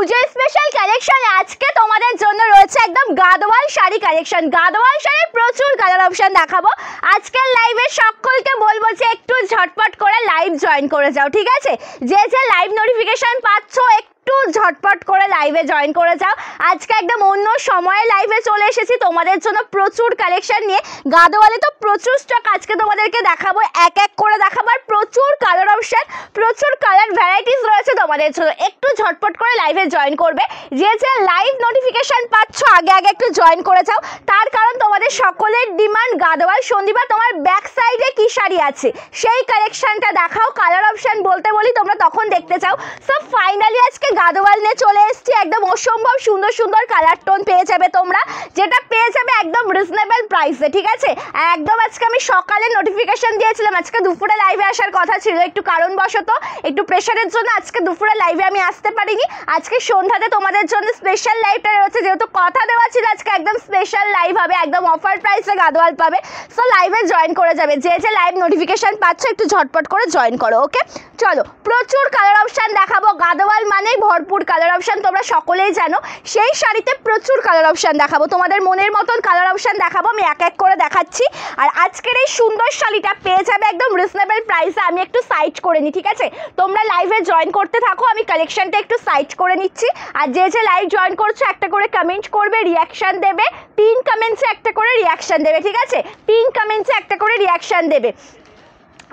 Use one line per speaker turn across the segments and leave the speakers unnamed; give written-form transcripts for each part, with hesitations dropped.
পুজো special collection আজকে তোমাদের জন্য রয়েছে একদম গাদোয়াল শাড়ি কালেকশন। গাদোয়াল শাড়ির প্রচুর কালার অপশন দেখাবো আজকের লাইভে। সকলকে বলবো যে একটু ঝটপট করে লাইভ জয়েন করে যাও, ঠিক আছে? যে যে লাইভ নোটিফিকেশন পাচ্ছ একটু ঝটপট করে লাইভে জয়েন করে যাও। আজকে একদম অন্য সময়ে লাইভে চলে এসেছি তোমাদের জন্য প্রচুর কালেকশন নিয়ে। গাদোয়ালে তো প্রচুর স্টক আজকে তোমাদেরকে দেখাবো, এক এক করে দেখাবো। আর প্রচুর কালার অপশন, প্রচুর কালার ভ্যারাইটিস রয়েছে তোমাদের জন্য। একটু ঝটপট করে লাইভে জয়েন করবে। যে যে লাইভ নোটিফিকেশন পাচ্ছ আগে আগে একটু জয়েন করে যাও, তার কারণ তোমাদের সকলের ডিমান্ড গাদোয়াল। সন্দীপা তোমার ব্যাক সাইডে কি শাড়ি আছে সেই কালেকশনটা দেখাও। কালার অপশন বলতে বলি তোমরা তখন দেখতে চাও। সো ফাইনালি আজকে গাদোয়াল নিয়ে চলে এসেছি। একদম অসম্ভব সুন্দর সুন্দর কালার টোন পেয়ে যাবে তোমরা, যেটা পেয়ে যাবে একদম রিজনেবল প্রাইসে, ঠিক আছে? একদম আজকে আমি সকালে নোটিফিকেশন দিয়েছিলাম, আজকে দুপুরে লাইভে আসার কথা ছিল, একটু কারণবশত একটু প্রেশারের জন্য আজকে দুপুরে লাইভে আমি আসতে পারিনি। আজকে সন্ধ্যাতে তোমাদের জন্য স্পেশাল লাইভটা রয়েছে, যেহেতু কথা দেওয়া ছিল আজকে একদম স্পেশাল লাইভ হবে, একদম অফার প্রাইসে গাদোয়াল পাবে। সো লাইভে জয়েন করে যাবে। যে যে লাইভ নোটিফিকেশন পাচ্ছ একটু ঝটপট করে জয়েন করো, ওকে? চলো, প্রচুর কালার অপশন দেখাবো। গাদোয়াল মানেই ভরপুর কালার অপশন, তোমরা সকলেই জানো। সেই শাড়িতে প্রচুর কালার অপশন দেখাবো, তোমাদের মনের মতন কালার অপশন দেখাবো। আমি এক এক করে দেখাচ্ছি। আর আজকের এই সুন্দর শাড়িটা পেয়ে যাবে একদম রিজনেবল প্রাইসে। আমি একটু সাইড করে নিই, ঠিক আছে? তোমরা লাইভে জয়েন করতে থাকো, আমি কালেকশনটা একটু সাইড করে নিচ্ছি। আর যে যে লাইভ জয়েন করছো একটা করে কমেন্ট করবে, রিয়াকশন দেবে। 3 কমেন্টসে একটা করে রিয়াকশন দেবে, ঠিক আছে? 3 কমেন্টসে একটা করে রিয়াকশন দেবে।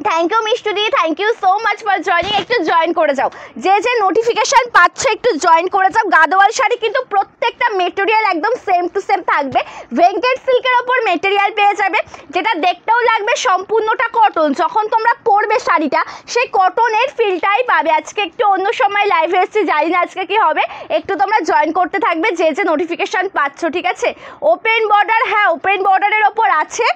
Thank you Mishtu di, thank you so much for joining. একটু জয়েন করে যাও, যে যে নোটিফিকেশন পাচ্ছ একটু জয়েন করে যাও। গাদোয়াল শাড়ি কিন্তু প্রত্যেকটা মেটেরিয়াল একদম সেম টু সেম থাকবে। ভেঙ্কেট সিল্কের ওপর মেটেরিয়াল পেয়ে যাবে, যেটা দেখতেও লাগবে সম্পূর্ণটা কটন। যখন তোমরা পরবে শাড়িটা সেই কটনের ফিলটাই পাবে। আজকে একটু অন্য সময় লাইভে এসেছি, জানি না আজকে কি হবে। একটু তোমরা জয়েন করতে থাকবে যে যে নোটিফিকেশন পাচ্ছ, ঠিক আছে? ওপেন বর্ডার, হ্যাঁ ওপেন বর্ডারের ওপর আছে।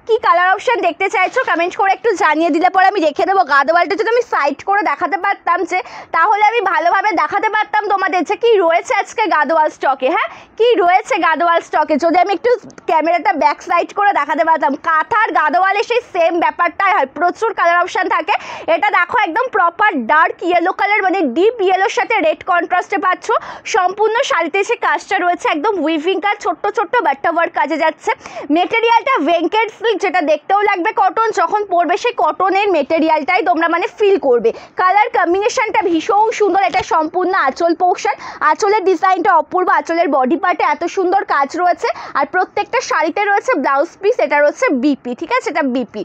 কি কালার অপশন দেখতে চাইছো কমেন্ট করে একটু জানিয়ে দিলে পরে আমি রেখে দেবো। গাদোয়ালটা যদি আমি সাইড করে দেখাতে পারতাম, যে তাহলে আমি ভালোভাবে দেখাতে পারতাম তোমাদের যে কি রয়েছে আজকে গাদোয়াল স্টকে। হ্যাঁ, কি রয়েছে গাদোয়াল স্টকে যদি আমি একটু ক্যামেরাটা ব্যাক সাইড করে দেখাতে পারতাম। কাঁথার গাদোয়ালে সেই সেম ব্যাপারটাই হয়, প্রচুর কালার অপশান থাকে। এটা দেখো একদম প্রপার ডার্ক ইয়েলো কালার, মানে ডিপ ইয়েলোর সাথে রেড কন্ট্রাস্টে পাচ্ছ। সম্পূর্ণ শাড়িতে সে কাজটা রয়েছে একদম উইভিং কাজ, ছোট্ট ছোট্ট বাট্টা ওয়ার্ক কাজে যাচ্ছে। মেটেরিয়ালটা ভেঙ্কেট সিল্ক, যেটা দেখতেও লাগবে কটন। যখন পরবে সেই কটনের মেটেরিয়ালটাই তোমরা মানে ফিল করবে। কালার কম্বিনেশনটা ভীষণ সুন্দর। এটা সম্পূর্ণ আঁচল পোর্শন, আঁচলের ডিজাইনটা অপূর্ব। আঁচলের বডি পার্টে এত সুন্দর কাজ রয়েছে। আর প্রত্যেকটা শাড়িতে রয়েছে ব্লাউজ পিস, এটা রয়েছে বিপি, ঠিক আছে? এটা বিপি।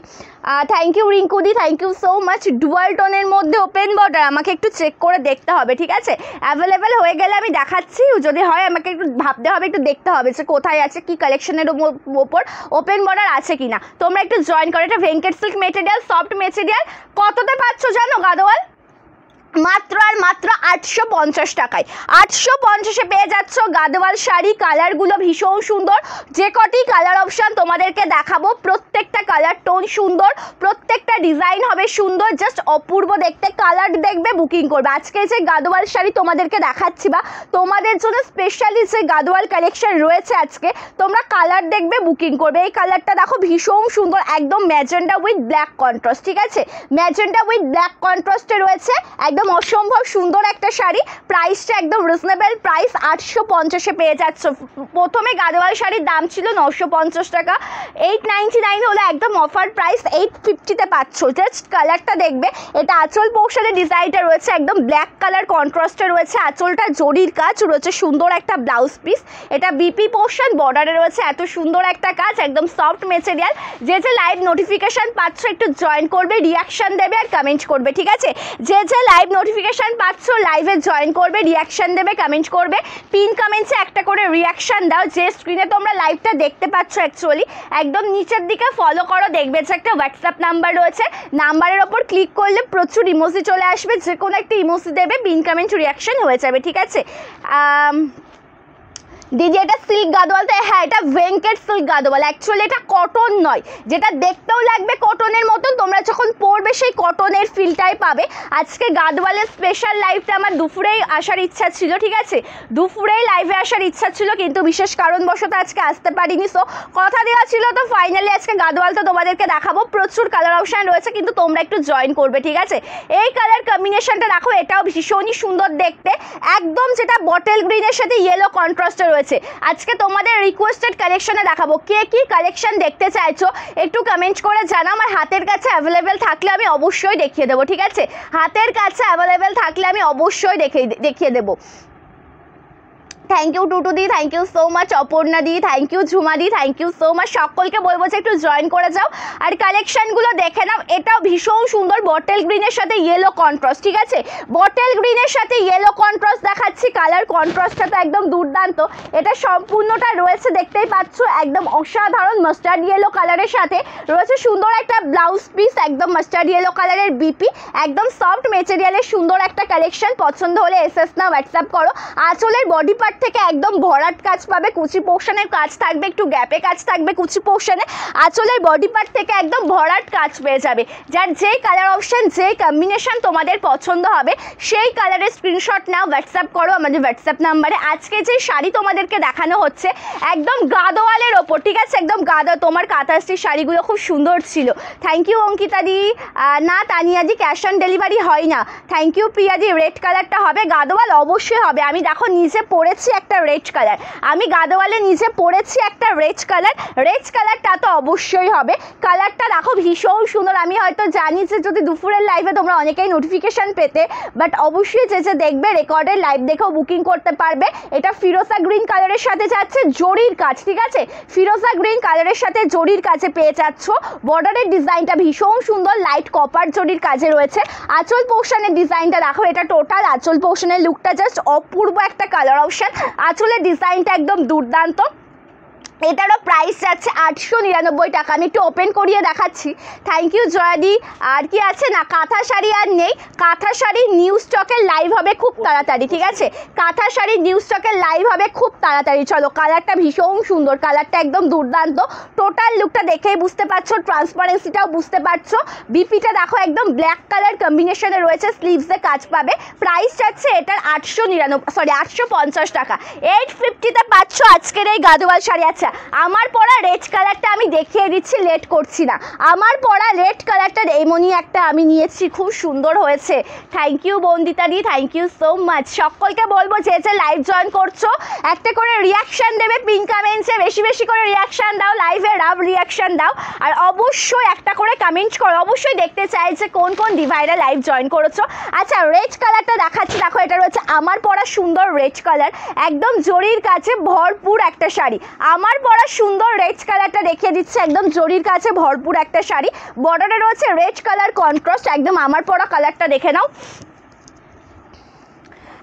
থ্যাংক ইউ রিঙ্কুদি, thank you so much. Dual টোনের মধ্যে ওপেন বর্ডার, আমাকে একটু চেক করে দেখতে হবে, ঠিক আছে? অ্যাভেলেবেল হয়ে গেলে আমি দেখাচ্ছি, যদি হয় আমাকে একটু ভাবতে হবে, একটু দেখতে হবে যে কোথায় আছে, কি কালেকশনের ওপর ওপেন বর্ডার আছে কিনা। তোমরা একটু জয়েন করো। এটা ভেঙ্কেট সিল্ক মেটেরিয়াল, সফট মেটেরিয়াল। কততে পাচ্ছ জানো গাদোয়াল? মাত্র আর মাত্র 850 টাকায়। 850-এ পেয়ে যাচ্ছ গাদোয়াল শাড়ি। কালারগুলো ভীষণ সুন্দর। যে কটি কালার অপশান তোমাদেরকে দেখাবো প্রত্যেকটা কালার টোন সুন্দর, প্রত্যেকটা ডিজাইন হবে সুন্দর, জাস্ট অপূর্ব দেখতে। কালার দেখবে বুকিং করবে। আজকে যে গাদোয়াল শাড়ি তোমাদেরকে দেখাচ্ছি বা তোমাদের জন্য স্পেশালি যে গাদোয়াল কালেকশন রয়েছে আজকে, তোমরা কালার দেখবে বুকিং করবে। এই কালারটা দেখো ভীষণ সুন্দর, একদম ম্যাজেন্ডা উইথ ব্ল্যাক কন্ট্রাস্ট, ঠিক আছে? ম্যাজেন্ডা উইথ ব্ল্যাক কন্ট্রাস্টে রয়েছে, একদম অসম্ভব সুন্দর একটা শাড়ি। প্রাইসটা একদম রিজনেবল প্রাইস, 850-এ পেয়ে যাচ্ছ। প্রথমে গাদোয়াল শাড়ির দাম ছিল 950 টাকা, 899 হলো একদম অফার প্রাইস, 850-তে পাচ্ছ। জাস্ট কালারটা দেখবে। এটা আঁচল পোর্শনের ডিজাইনটা রয়েছে একদম ব্ল্যাক কালার কন্ট্রাস্টে রয়েছে। আঁচলটা জরির কাজ রয়েছে, সুন্দর একটা ব্লাউজ পিস। এটা বিপি পোর্শন, বর্ডারে রয়েছে এত সুন্দর একটা কাজ, একদম সফট মেটেরিয়াল। যে যে লাইভ নোটিফিকেশন পাচ্ছ একটু জয়েন করবে, রিয়াকশন দেবে আর কমেন্ট করবে, ঠিক আছে? যে যে লাইভ নোটিফিকেশন পাচ্ছ লাইভে জয়েন করবে, রিয়াকশন দেবে, কমেন্ট করবে। 3 কমেন্টসে একটা করে রিয়াকশন দাও। যে স্ক্রিনে তোমরা লাইভটা দেখতে পাচ্ছ অ্যাকচুয়ালি একদম নিচের দিকে ফলো করো, দেখবে যে একটা হোয়াটসঅ্যাপ নাম্বার রয়েছে। নাম্বারের ওপর ক্লিক করলে প্রচুর ইমোজি চলে আসবে, যে কোনো একটা ইমোজি দেবে, 3 কমেন্ট রিয়াকশন হয়ে যাবে, ঠিক আছে? দিদি এটা সিল্ক গাদোয়াল, তাই হ্যাঁ এটা ভেঙ্কেট সিল্ক গাদোয়াল, অ্যাকচুয়ালি এটা কটন নয়, যেটা দেখতেও লাগবে কটনের মতন, তোমরা যখন পরবে সেই কটনের ফিলটাই পাবে। আজকে গাদোয়ালের স্পেশাল লাইভটা আমার দুপুরেই আসার ইচ্ছা ছিল, ঠিক আছে, দুপুরেই লাইভে আসার ইচ্ছা ছিল, কিন্তু বিশেষ কারণবশত আজকে আসতে পারিনি। সো কথা দেওয়া ছিল, তো ফাইনালি আজকে গাদোয়ালটা তোমাদেরকে দেখাবো। প্রচুর কালার অপশান রয়েছে, কিন্তু তোমরা একটু জয়েন করবে, ঠিক আছে। এই কালার কম্বিনেশনটা দেখো, এটাও ভীষণই সুন্দর দেখতে, একদম যেটা বটল গ্রিনের সাথে ইয়েলো কন্ট্রাস্টে রয়েছে। আজকে তোমাদের রিকোয়েস্টেড কালেকশনে দেখাবো, কে কি কালেকশন দেখতে চাইছো একটু কমেন্ট করে জানাও। আমার হাতের কাছে অ্যাভেলেবেল থাকলে আমি অবশ্যই দেখিয়ে দেবো, ঠিক আছে, হাতের কাছে অ্যাভেলেবেল থাকলে আমি অবশ্যই দেখিয়ে দেবো। Thank you Tutu di, thank you so much Aparna di, thank you Jhuma di, thank you so much. সকলকে বলবো যে একটু জয়েন করে যাও আর কালেকশনগুলো দেখে নাও। এটাও ভীষণ সুন্দর বটল গ্রিনের সাথে ইয়েলো কন্ট্রাস্ট, ঠিক আছে, বটল গ্রিনের সাথে ইয়েলো কন্ট্রাস্ট দেখাচ্ছি। কালার কন্ট্রাস্টটা তো একদম দুর্দান্ত, এটা সম্পূর্ণটা রয়েছে দেখতেই পাচ্ছ, একদম অসাধারণ মাস্টার্ড ইয়েলো কালারের সাথে রয়েছে সুন্দর একটা ব্লাউজ পিস, একদম মাস্টার্ড ইয়েলো কালারের বিপি, একদম সফট মেটেরিয়ালের সুন্দর একটা কালেকশন। পছন্দ হলে এসএস না হোয়াটসঅ্যাপ করো। আঁচলের বডি পার্ট থেকে একদম ভরাট কাজ পাবে, কুচি পোর্শনের কাজ থাকবে, একটু গ্যাপে কাজ থাকবে কুচি পোর্শনে, আঁচলের বডি পার্ট থেকে একদম ভরাট কাজ পেয়ে যাবে। যার যেই কালার অপশন, যেই কম্বিনেশন তোমাদের পছন্দ হবে সেই কালারের স্ক্রিনশট নাও, হোয়াটসঅ্যাপ করো আমাদের হোয়াটসঅ্যাপ নাম্বারে। আজকে যে শাড়ি তোমাদেরকে দেখানো হচ্ছে একদম গাদোয়ালের ওপর, ঠিক আছে, একদম গাদা, তোমার কাঁথাস্টির শাড়িগুলো খুব সুন্দর ছিল। থ্যাংক ইউ অঙ্কিতা দি, না Tania di cash on delivery হয় না। Thank you Priya di, red কালারটা হবে, গাদোয়াল অবশ্যই হবে। আমি দেখো নিজে পরেছি একটা রেড কালার, আমি গাদোয়ালে নিজে পরেছি একটা রেড কালার, রেড কালারটা তো অবশ্যই হবে। কালারটা দেখো ভীষণ সুন্দর। আমি হয়তো জানি যে যদি দুপুরের লাইভে তোমরা অনেকেই নোটিফিকেশান পেতে, বাট অবশ্যই যে দেখবে রেকর্ডের লাইভ দেখেও বুকিং করতে পারবে। এটা ফিরোজা গ্রিন কালারের সাথে যাচ্ছে জরির কাজ, ঠিক আছে, ফিরোজা গ্রিন কালারের সাথে জরির কাছে পেয়ে যাচ্ছ। বর্ডারের ডিজাইনটা ভীষণ সুন্দর, লাইট কপার জরির কাজে রয়েছে। আঁচল পোর্শনের ডিজাইনটা দেখো, এটা টোটাল আঁচল পোর্শনের লুকটা জাস্ট অপূর্ব একটা কালার অপশন। আঁচলের ডিজাইনটা একদম দুর্দান্ত। এটারও প্রাইস যাচ্ছে 899 টাকা। আমি একটু ওপেন করিয়ে দেখাচ্ছি। Thank you জয়াদি। আর কি আছে না, কাঁথা শাড়ি আর নেই, কাঁথা শাড়ি নিউ স্টকের লাইভ হবে খুব তাড়াতাড়ি, ঠিক আছে, কাঁথা শাড়ি নিউ স্টকের লাইভ হবে খুব তাড়াতাড়ি। চলো, কালারটা ভীষণ সুন্দর, কালারটা একদম দুর্দান্ত, টোটাল লুকটা দেখেই বুঝতে পারছো, ট্রান্সপারেন্সিটাও বুঝতে পারছো। বিপিটা দেখো একদম ব্ল্যাক কালার কম্বিনেশনে রয়েছে, স্লিভসে কাজ পাবে। প্রাইস যাচ্ছে এটার 850 টাকা। 850-তে পাচ্ছ আজকের এই গাদোয়াল শাড়ি। আচ্ছা, আমার পরা রেড কালারটা আমি দেখিয়ে দিচ্ছি, লেট করছি না। আমার পরা রেড কালারটার এমনই একটা আমি নিয়েছি, খুব সুন্দর হয়েছে। Thank you Bandita di, thank you so much. সকলকে বলবো যে লাইভ জয়েন করছো একটা করে রিয়াকশান দেবে, পিন কমেন্টসে বেশি বেশি করে রিয়াকশান দাও, লাইভে রাব রিয়াকশান দাও, আর অবশ্যই একটা করে কমেন্ট করো। অবশ্যই দেখতে চাই যে কোন কোন ডিভাইডে লাইভ জয়েন করেছো। আচ্ছা, রেড কালারটা দেখাচ্ছি, দেখো এটা রয়েছে আমার পরা সুন্দর রেড কালার, একদম জরির কাছে ভরপুর একটা শাড়ি। আমার পরা সুন্দর রেড কালারটা দেখিয়ে দিচ্ছে, একদম জরির কাছে ভরপুর একটা শাড়ি, বর্ডারে রয়েছে রেড কালার কন্ট্রাস্ট, একদম আমার পরা কালারটা দেখে নাও।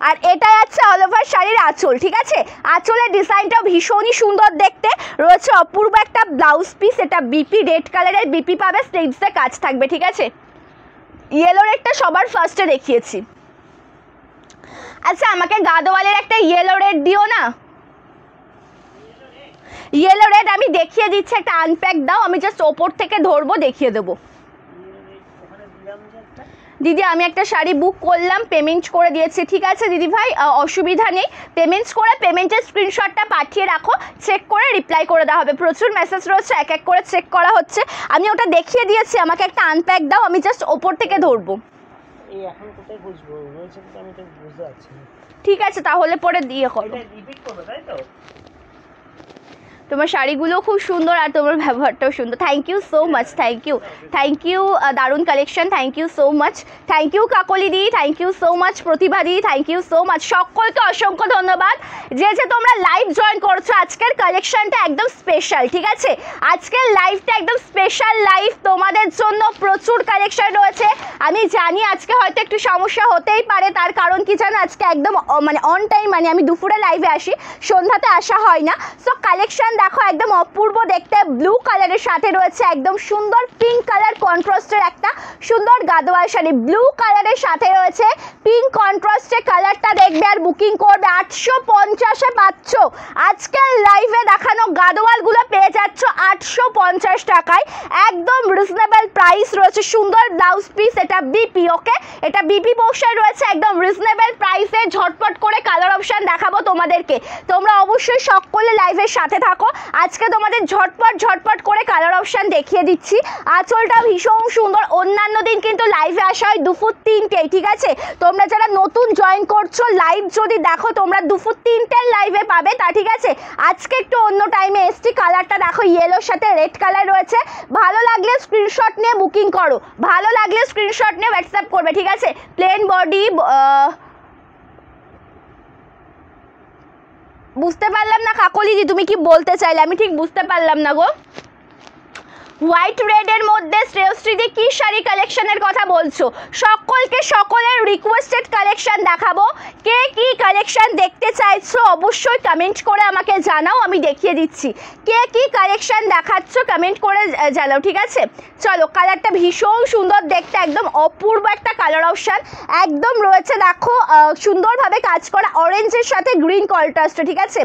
আর এটাই আছে অল ওভার শাড়ির আঁচল, ঠিক আছে, আঁচলের ডিজাইনটাও ভীষণই সুন্দর দেখতে, রয়েছে অপূর্ব একটা ব্লাউজ পিস। এটা বিপি, রেড কালারের বিপি পাবে, স্লিভসে কাজ থাকবে, ঠিক আছে। ইয়েলো রেডটা সবার ফার্স্টে দেখিয়েছি। আচ্ছা, আমাকে গাদোয়ালের একটা ইয়েলো রেড দিও না, ইয়েলো রেড আমি দেখিয়ে দিচ্ছি, একটা আনপ্যাক দাও, আমি জাস্ট ওপর থেকে ধরবো, দেখিয়ে দেবো। দিদি আমি একটা শাড়ি বুক করলাম, পেমেন্ট করে দিয়েছি, ঠিক আছে দিদি ভাই, অসুবিধা নেই। পেমেন্ট করে পেমেন্টের স্ক্রিনশটটা পাঠিয়ে রাখো, চেক করে রিপ্লাই করে দেওয়া হবে। প্রচুর মেসেজ রয়েছে, এক এক করে চেক করা হচ্ছে। আমি ওটা দেখিয়ে দিয়েছি, আমাকে একটা আনপ্যাক দাও, আমি জাস্ট ওপর থেকে ধরবো। ঠিক আছে, তাহলে পরে দিয়ে করো। তোমার শাড়িগুলো খুব সুন্দর আর তোমার ব্যবহারটাও সুন্দর। Thank you so much, thank you দারুণ collection, thank you so much. Thank you Kakali di, thank you so much. Pratibha di, thank you so much. সকলকে অসংখ্য ধন্যবাদ যে তোমরা লাইভ জয়েন করছো। আজকের কালেকশনটা একদম স্পেশাল, ঠিক আছে, আজকের লাইভটা একদম স্পেশাল লাইভ, তোমাদের জন্য প্রচুর কালেকশন রয়েছে। আমি জানি আজকে হয়তো একটু সমস্যা হতেই পারে, তার কারণ কি জানো, আজকে একদম মানে অন টাইম, মানে আমি দুপুরে লাইভে আসি, সন্ধ্যাতে আসা হয় না। সো কালেকশন দেখো একদম অপূর্ব দেখতে, ব্লু কালারের সাথে রয়েছে একদম সুন্দর পিঙ্ক কালার কন্ট্রাস্টের একটা সুন্দর গাদোয়াল শাড়ি। ব্লু কালারের সাথে রয়েছে পিঙ্ক কন্ট্রাস্টের কালারটা দেখবে আর বুকিং করবে। 850-এ পাচ্ছ। আজকের লাইভে দেখানো গাদোয়ালগুলো পেয়ে যাচ্ছ 850 টাকায়, একদম রিজনেবল প্রাইস রয়েছে। সুন্দর ব্লাউজ পিস, এটা বিপি, ওকে, এটা বিপি পোর্শন রয়েছে, একদম রিজনেবল প্রাইসে। ঝটপট করে কালার অপশন দেখাবো তোমাদেরকে, তোমরা অবশ্যই সকলে লাইভের সাথে থাকো। আজকে তোমাদের ঝটপট করে কালার অপশন দেখিয়ে দিচ্ছি। আঁচলটা ভীষণ সুন্দর। অন্যান্য দিন কিন্তু লাইভে আসা হয় দুপুর 3টেই, ঠিক আছে? তোমরা যারা নতুন জয়েন করছো, লাইভ যদি দেখো তোমরা দুপুর 3টের লাইভে পাবে, তা ঠিক আছে? আজকে একটু অন্য টাইমে এসছি। কালারটা দেখো ইয়েলোর সাথে রেড কালার রয়েছে। ভালো লাগলে স্ক্রিনশট নিয়ে বুকিং করো, ভালো লাগলে স্ক্রিনশট নিয়ে হোয়াটসঅ্যাপ করবে, ঠিক আছে? প্লেন বডি, বুঝতে পারলাম না কাকলিদি তুমি কি বলতে চাইলে, আমি ঠিক বুঝতে পারলাম না গো। হোয়াইট রেডের মধ্যে শ্রেয়শ্রীদি কি শাড়ি কালেকশনের কথা বলছো? সকলকে সকলের রিকোয়েস্টেড কালেকশন দেখাবো। কে কি কালেকশন দেখতে চাইছো অবশ্যই কমেন্ট করে আমাকে জানাও, আমি দেখিয়ে দিচ্ছি। কে কি কালেকশন দেখাচ্ছ কমেন্ট করে জানাও, ঠিক আছে? চলো, কালারটা ভীষণ সুন্দর দেখতে, একদম অপূর্ব একটা কালার অপশান একদম রয়েছে। দেখো সুন্দরভাবে কাজ করা অরেঞ্জের সাথে গ্রিন কন্ট্রাস্ট, ঠিক আছে?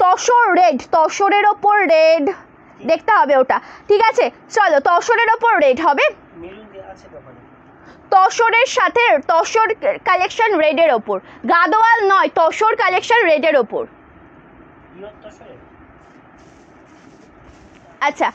তসর রেড, তসরের ওপর রেড দেখতে হবে ওটা, ঠিক আছে? চলো, তসরের ওপর রেড হবে, তসরের সাথে তসর কালেকশন রেডের ওপর, গাদোয়াল নয়, তসর কালেকশন রেডের ওপর। আচ্ছা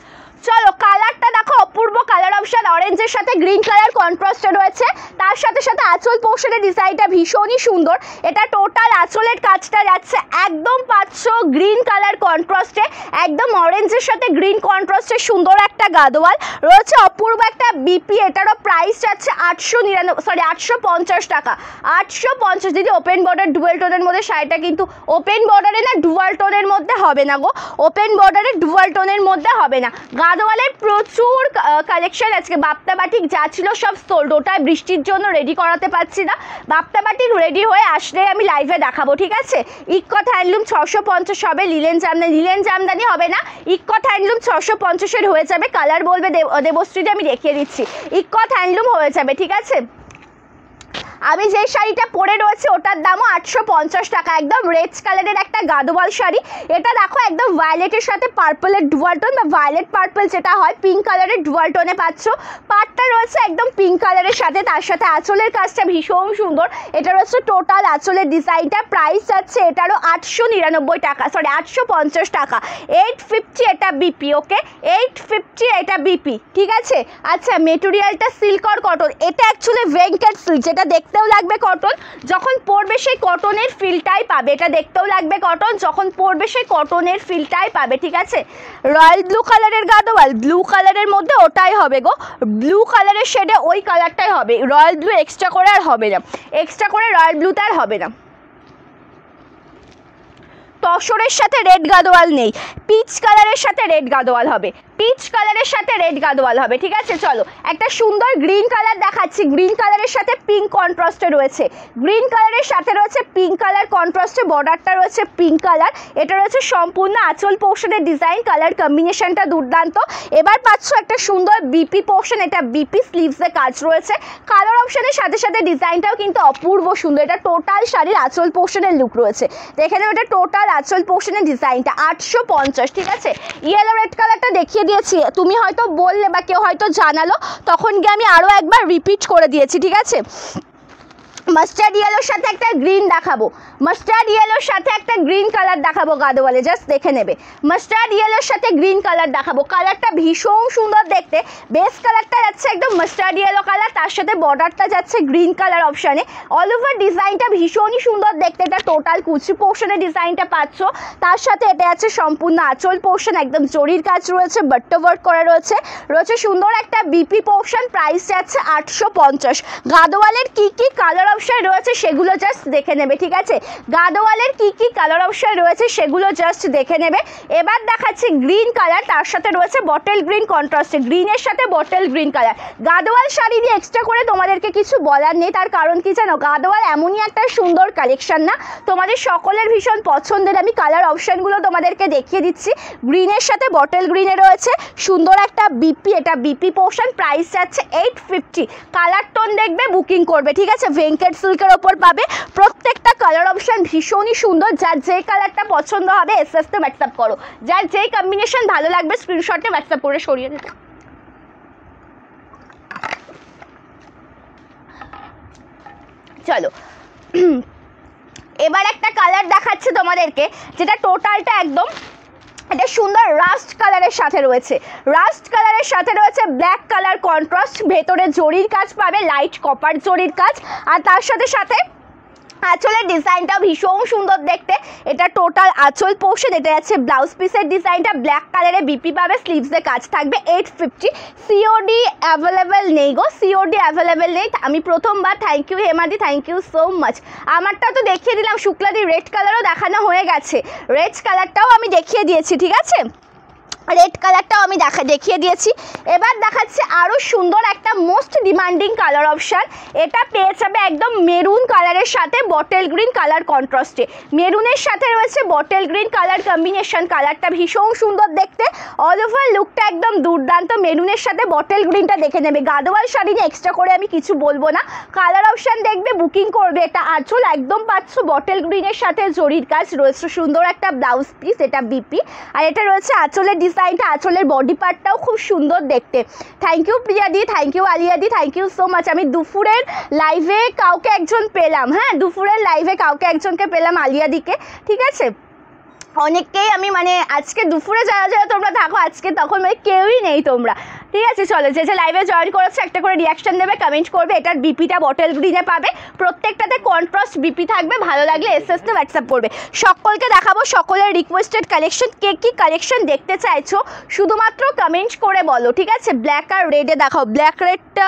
চলো, কালারটা দেখো অপূর্ব কালার অপশন, অরেঞ্জের সাথে গ্রিন কালার কন্ট্রাস্টে রয়েছে। তার সাথে সাথে আঁচল পোর্শনের ডিজাইনটা ভীষণই সুন্দর। এটা টোটাল আঁচলের কাজটা যাচ্ছে একদম পাচ্ছ গ্রিন কালার কন্ট্রাস্টে, একদম অরেঞ্জের সাথে গ্রিন কন্ট্রাস্টে সুন্দর একটা গাদোয়াল রয়েছে, অপূর্ব একটা বিপি। এটারও প্রাইস যাচ্ছে 850 টাকা, 850। দিদি ওপেন বর্ডার ডুয়াল টোনের মধ্যে শাড়িটা কিন্তু ওপেন বর্ডারে না, ডুয়াল টোনের মধ্যে হবে না গো, ওপেন বর্ডারে ডুয়াল টোনের মধ্যে হবে না। গাদোয়ালের প্রচুর কালেকশন আজকে। বাপ্তা বাটিক যা ছিল সব সোল্ড, ওটা বৃষ্টির জন্য রেডি করাতে পারছি না। বাপ্তা বাটিক রেডি হয়ে আসলে আমি লাইভে দেখাবো, ঠিক আছে? ইক্কথ হ্যান্ডলুম 650 হবে, লিলেন জামদানি হবে না। ইক্কথ হ্যান্ডলুম 650-এর হয়ে যাবে। কালার বলবে দেবশ্রীতে, আমি দেখিয়ে দিচ্ছি। ইক্কথ হ্যান্ডলুম হয়ে যাবে, ঠিক আছে? আমি যে শাড়িটা পরে রয়েছে ওটার দামও 850 টাকা, একদম রেড কালারের একটা গাদোয়াল শাড়ি। এটা দেখো একদম ভায়োলেটের সাথে পার্পলের ডুয়াল টোন, বা ভায়োলেট পার্পল যেটা হয়, পিঙ্ক কালারের ডুয়াল টোনে পাচ্ছ। পাটটা রয়েছে একদম পিঙ্ক কালারের সাথে, তার সাথে আঁচলের কাজটা ভীষণ সুন্দর। এটা রয়েছে টোটাল আঁচলের ডিজাইনটা। প্রাইস যাচ্ছে এটারও 899 টাকা, সরি 850 টাকা। 850 এটা বিপি, ওকে, 850 এটা বিপি, ঠিক আছে? আচ্ছা, মেটেরিয়ালটা সিল্ক আর কটন, এটা অ্যাকচুয়ালি ভেঙ্কেট সিল্ক, যেটা দেখতেও লাগবে কটন, যখন পরবে সেই কটনের ফিলটাই পাবে। এটা দেখতেও লাগবে কটন, যখন পরবে সেই কটনের ফিলটাই পাবে, ঠিক আছে? রয়্যাল ব্লু কালারের গাদোয়াল, ব্লু কালারের মধ্যে ওটাই হবে গো, ব্লু কালারের শেডে ওই কালারটাই হবে। রয়্যাল ব্লু এক্সট্রা করে আর হবে না, এক্সট্রা করে রয়্যাল ব্লুটা আর হবে না। তসরের সাথে রেড গাদোয়াল নেই, পিচ কালারের সাথে রেড গাদোয়াল হবে, পিচ কালারের সাথে রেড গাদোয়াল হবে, ঠিক আছে? চলো, একটা সুন্দর গ্রিন কালার দেখাচ্ছি। গ্রিন কালারের সাথে পিঙ্ক কন্ট্রাস্টে রয়েছে, গ্রিন কালারের সাথে রয়েছে পিঙ্ক কালার কন্ট্রাস্টে, বর্ডারটা রয়েছে পিঙ্ক কালার। এটা রয়েছে সম্পূর্ণ আঁচল পোর্শনের ডিজাইন, কালার কম্বিনেশনটা দুর্দান্ত। এবার পাচ্ছ একটা সুন্দর বিপি পোর্শন, এটা বিপি স্লিভসে কাজ রয়েছে। কালার অপশনের সাথে সাথে ডিজাইনটাও কিন্তু অপূর্ব সুন্দর। এটা টোটাল শাড়ির আঁচল পোর্শনের লুক রয়েছে, দেখে নেব। এটা টোটাল আঁচল পোর্শনের ডিজাইনটা 850, ঠিক আছে? ইয়েলো রেড কালারটা দেখিয়ে দিয়েছি, তুমি হয়তো বললে বা কেউ হয়তো জানালো, তখন গিয়ে আমি আরও একবার রিপিট করে দিয়েছি, ঠিক আছে? মাস্টার্ড ইয়েলোর সাথে একটা গ্রিন দেখাবো, মাস্টার্ড ইয়েলোর সাথে একটা গ্রিন কালার দেখাবো গাদোয়ালে, জাস্ট দেখে নেবে। মাস্টার্ড ইয়েলোর সাথে গ্রিন কালার দেখাবো, কালারটা ভীষণ সুন্দর দেখতে। বেস কালারটা যাচ্ছে একদম মাস্টার্ড ইয়েলো কালার, তার সাথে বর্ডারটা যাচ্ছে গ্রিন কালার অপশানে। অল ওভার ডিজাইনটা ভীষণই সুন্দর দেখতে। এটা টোটাল কুচি পোর্শনের ডিজাইনটা পাচ্ছ, তার সাথে এটা আছে সম্পূর্ণ আঁচল পোর্শন, একদম জরির কাজ রয়েছে, বাট্টো ওয়ার্ক করা রয়েছে, রয়েছে সুন্দর একটা বিপি পোর্শন। প্রাইস যাচ্ছে 850। গাদোয়ালের কি কি কালার অপশন রয়েছে সেগুলো জাস্ট দেখে নেবে, ঠিক আছে। গাদোয়ালের কি কালার অপশন রয়েছে সেগুলো জাস্ট দেখে নেবে। এবার দেখাচ্ছি গ্রিন কালার, তার সাথে রয়েছে বটল গ্রিন কন্ট্রাস্টে, গ্রিনের সাথে bottle green colour. Gadwal sari নিয়ে এক্সট্রা করে তোমাদেরকে কিছু বলার নেই, তার কারণ কি জানো, গাদোয়াল এমনই একটা সুন্দর কালেকশন না, তোমাদের সকলের ভীষণ পছন্দের। আমি কালার অপশনগুলো তোমাদেরকে দেখিয়ে দিচ্ছি। গ্রিনের সাথে বটল গ্রিনে রয়েছে সুন্দর একটা বিপি, এটা বিপি পোর্শন, প্রাইস যাচ্ছে 850। কালার টোন দেখবে বুকিং করবে, ঠিক আছে। ভেঙ্কট সিল্কের ওপর পাবে, প্রত্যেকটা কালার অপশন ভীষণই সুন্দর। যার যে কালারটা পছন্দ হবে এসএসতে হোয়াটসঅ্যাপ করো, যার যেই কম্বিনেশন ভালো লাগবে স্ক্রিনশটে হোয়াটসঅ্যাপ করে সরিয়ে দেবে। চলো এবার একটা কালার দেখাচ্ছে তোমাদেরকে, যেটা টোটালটা একদম এটা সুন্দর রাস্ট কালারের সাথে রয়েছে। রাস্ট কালারের সাথে রয়েছে ব্ল্যাক কালার কন্ট্রাস্ট, ভেতরে জরির কাজ পাবে, লাইট কপার জরির কাজ। আর তার সাথে সাথে আঁচলের ডিজাইনটা ভীষণ সুন্দর দেখতে। এটা টোটাল আঁচল পোর্শন, এটা আছে ব্লাউজ পিসের ডিজাইনটা ব্ল্যাক কালারে বিপি পাবে, স্লিভসে কাজ থাকবে। 850। সিওডি অ্যাভেলেবেল নেই গো, সিওডি অ্যাভেলেবেল নেই। আমি প্রথমবার, থ্যাংক ইউ হেমাদি, থ্যাংক ইউ সো মাচ। আমারটা তো দেখিয়ে দিলাম, শুক্লাদি রেড কালারও দেখানো হয়ে গেছে, রেড কালারটাও আমি দেখিয়ে দিয়েছি, ঠিক আছে। রেড কালারটাও আমি দেখিয়ে দিয়েছি। এবার দেখাচ্ছে আরও সুন্দর একটা মোস্ট ডিমান্ডিং কালার অপশান, এটা পেয়ে যাবে একদম মেরুন কালারের সাথে বটল গ্রিন কালার কন্ট্রাস্টে। মেরুনের সাথে রয়েছে বটল গ্রিন কালার কম্বিনেশন, কালারটা ভীষণ সুন্দর দেখতে, অল ওভার লুকটা একদম দুর্দান্ত। মেরুনের সাথে বটল গ্রিনটা দেখে নেবে। গাদোয়াল শাড়ি নিয়ে এক্সট্রা করে আমি কিছু বলবো না, কালার অপশান দেখবে বুকিং করবে। এটা আঁচল একদম পাচ্ছ বটল গ্রিনের সাথে জরির কাজ রয়েছে, সুন্দর একটা ব্লাউজ পিস, এটা বিপি। আর এটা রয়েছে আঁচলের ডিজাইনটা, আঁচলের বডি পার্টটাও খুব সুন্দর দেখতে। Thank you Priya di, thank you Alia di, thank you so much. আমি দুপুরের লাইভে কাউকে একজন পেলাম, হ্যাঁ দুপুরের লাইভে কাউকে একজনকে পেলাম, আলিয়া দিকে, ঠিক আছে। অনেককেই আমি মানে আজকে দুপুরে যারা যারা তোমরা থাকো আজকে তখন মানে কেউই নেই তোমরা, ঠিক আছে। চলো যে যে লাইভে জয়েন করেছে একটা করে রিয়াকশন দেবে, কমেন্ট করবে। এটার বিপিটা বটল গ্রিনে পাবে, প্রত্যেকটাতে কন্ট্রাস্ট বিপি থাকবে, ভালো লাগলে এসএসতে হোয়াটসঅ্যাপ করবে। সকলকে দেখাবো সকলের রিকোয়েস্টেড কালেকশন, কে কী কালেকশন দেখতে চাইছো শুধুমাত্র কমেন্ট করে বলো, ঠিক আছে। ব্ল্যাক আর রেডে দেখাও, ব্ল্যাক রেডটা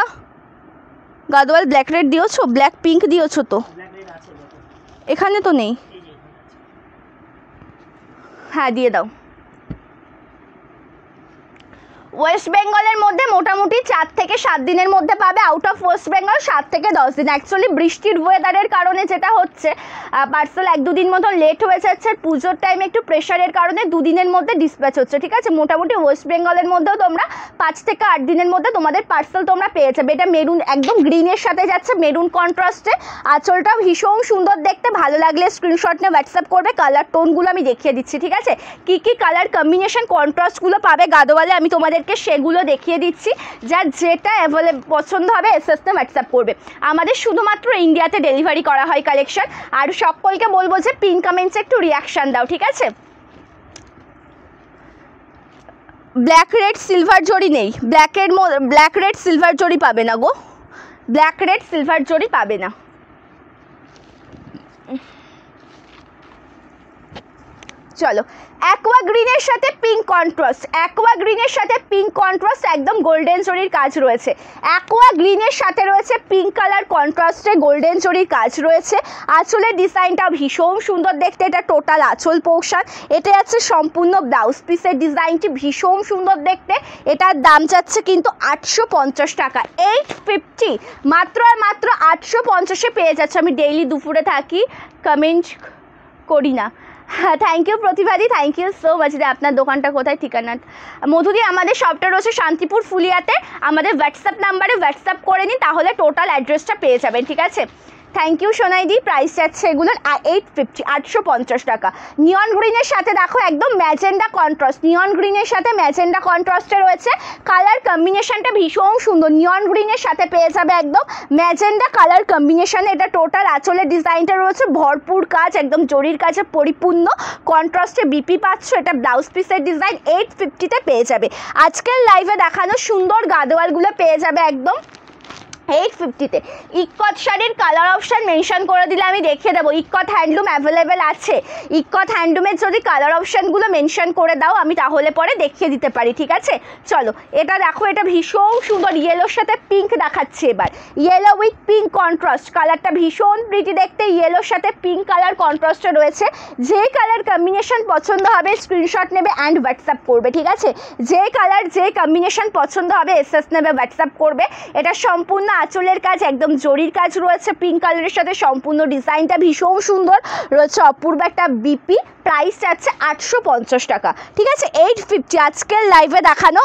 গাদোয়াল ব্ল্যাক রেড দিয়েছো, ব্ল্যাক পিঙ্ক দিয়েছো তো, এখানে তো নেই, হ্যাঁ দিয়ে দাও। ওয়েস্ট বেঙ্গলের মধ্যে মোটামুটি 4 থেকে 7 দিনের মধ্যে পাবে, আউট অফ ওয়েস্ট বেঙ্গল 7 থেকে 10 দিন। অ্যাকচুয়ালি বৃষ্টির ওয়েদারের কারণে যেটা হচ্ছে পার্সেল 1-2 দিন মতন লেট হয়ে যাচ্ছে, পুজোর টাইমে একটু প্রেশারের কারণে 2 দিনের মধ্যে ডিসপ্যাচ হচ্ছে, ঠিক আছে। মোটামুটি ওয়েস্ট বেঙ্গলের মধ্যেও তোমরা 5 থেকে 8 দিনের মধ্যে তোমাদের পার্সেল তোমরা পেয়ে যাবে। এটা মেরুন একদম গ্রিনের সাথে যাচ্ছে, মেরুন কন্ট্রাস্টে, আঁচলটা ভীষণ সুন্দর দেখতে, ভালো লাগলে স্ক্রিনশট নিয়ে হোয়াটসঅ্যাপ করবে। কালার টোনগুলো আমি দেখিয়ে দিচ্ছি, ঠিক আছে। কী কী কালার কম্বিনেশন কন্ট্রাস্টগুলো পাবে গাদোয়ালে আমি তোমাদেরকে সেগুলো দেখিয়ে দিচ্ছি, যার যেটা পছন্দ হবে এসএসতে হোয়াটসঅ্যাপ করবে। আমাদের শুধুমাত্র ইন্ডিয়াতে ডেলিভারি করা হয় কালেকশন। আর সকলকে বলবো যে পিন কমেন্টসে একটু রিয়াকশান দাও, ঠিক আছে। ব্ল্যাক রেড সিলভার জরি নেই, ব্ল্যাক রেড সিলভার জরি পাবে না গো, ব্ল্যাক রেড সিলভার জরি পাবে না। চলো অ্যাকোয়া গ্রিনের সাথে পিঙ্ক কন্ট্রাস্ট, অ্যাকোয়া গ্রিনের সাথে পিঙ্ক কন্ট্রাস্ট, একদম গোল্ডেন জরির কাজ রয়েছে। অ্যাকোয়া গ্রিনের সাথে রয়েছে পিঙ্ক কালার কন্ট্রাস্টে গোল্ডেন জরির কাজ রয়েছে। আঁচলের ডিজাইনটা ভীষণ সুন্দর দেখতে, এটা টোটাল আঁচল পোর্শন, এটা আছে সম্পূর্ণ ব্লাউজ পিসের ডিজাইনটি ভীষণ সুন্দর দেখতে। এটার দাম যাচ্ছে কিন্তু 850 টাকা, 850, মাত্র আর মাত্র 850-এ পেয়ে যাচ্ছে। আমি ডেইলি দুপুরে থাকি, কমেন্ট করি না। হ্যাঁ থ্যাংক ইউ প্রতিভাদি, থ্যাংক ইউ সো মাচ। আপনার দোকানটা কোথায়, ঠিকানা? মধুদি আমাদের শপটা রয়েছে শান্তিপুর ফুলিয়াতে, আমাদের হোয়াটসঅ্যাপ নাম্বারে হোয়াটসঅ্যাপ করে নিন, তাহলে টোটাল অ্যাড্রেসটা পেয়ে যাবেন, ঠিক আছে। Thank you সোনাইদি। প্রাইস যাচ্ছে এগুলোর 850, 850 টাকা। নিয়ন গ্রিনের সাথে দেখো একদম ম্যাজেন্ডা কন্ট্রাস্ট, নিয়ন গ্রিনের সাথে ম্যাজেন্ডা কন্ট্রাস্টে রয়েছে, কালার কম্বিনেশনটা ভীষণ সুন্দর। নিয়ন গ্রিনের সাথে পেয়ে যাবে একদম ম্যাজেন্ডা কালার কম্বিনেশনে। এটা টোটাল আঁচলের ডিজাইনটা রয়েছে ভরপুর কাজ, একদম জরির কাজে পরিপূর্ণ, কন্ট্রাস্টে বিপি পাচ্ছ। এটা ব্লাউজ পিসের ডিজাইন, 850-তে পেয়ে যাবে। আজকের লাইভে দেখানো সুন্দর গাদোয়ালগুলো পেয়ে যাবে একদম 850-তে ইকত শাড়ির কালার অপশান মেনশন করে দিলে আমি দেখিয়ে দেবো। ইকত হ্যান্ডলুম অ্যাভেলেবেল আছে, ইকত হ্যান্ডলুমের যদি কালার অপশানগুলো মেনশন করে দাও আমি তাহলে পরে দেখিয়ে দিতে পারি, ঠিক আছে। চলো এটা দেখো, এটা ভীষণ সুন্দর ইয়েলোর সাথে পিঙ্ক দেখাচ্ছে এবার, ইয়েলো উইথ পিঙ্ক কন্ট্রাস্ট, কালারটা ভীষণ প্রিটি দেখতে, ইয়েলোর সাথে পিঙ্ক কালার কন্ট্রাস্টে রয়েছে। যে কালার কম্বিনেশন পছন্দ হবে স্ক্রিনশট নেবে অ্যান্ড হোয়াটসঅ্যাপ করবে, ঠিক আছে। যে কালার যে কম্বিনেশন পছন্দ হবে এসএস নেবে, হোয়াটসঅ্যাপ করবে। এটা সম্পূর্ণ আঁচলের কাজ, একদম জরির কাজ রয়েছে পিঙ্ক কালারের সাথে, সম্পূর্ণ ডিজাইনটা ভীষণ সুন্দর রয়েছে, অপূর্ব একটা বিপি। প্রাইস আছে 850 টাকা, ঠিক আছে। 850 আজকের লাইভে দেখানো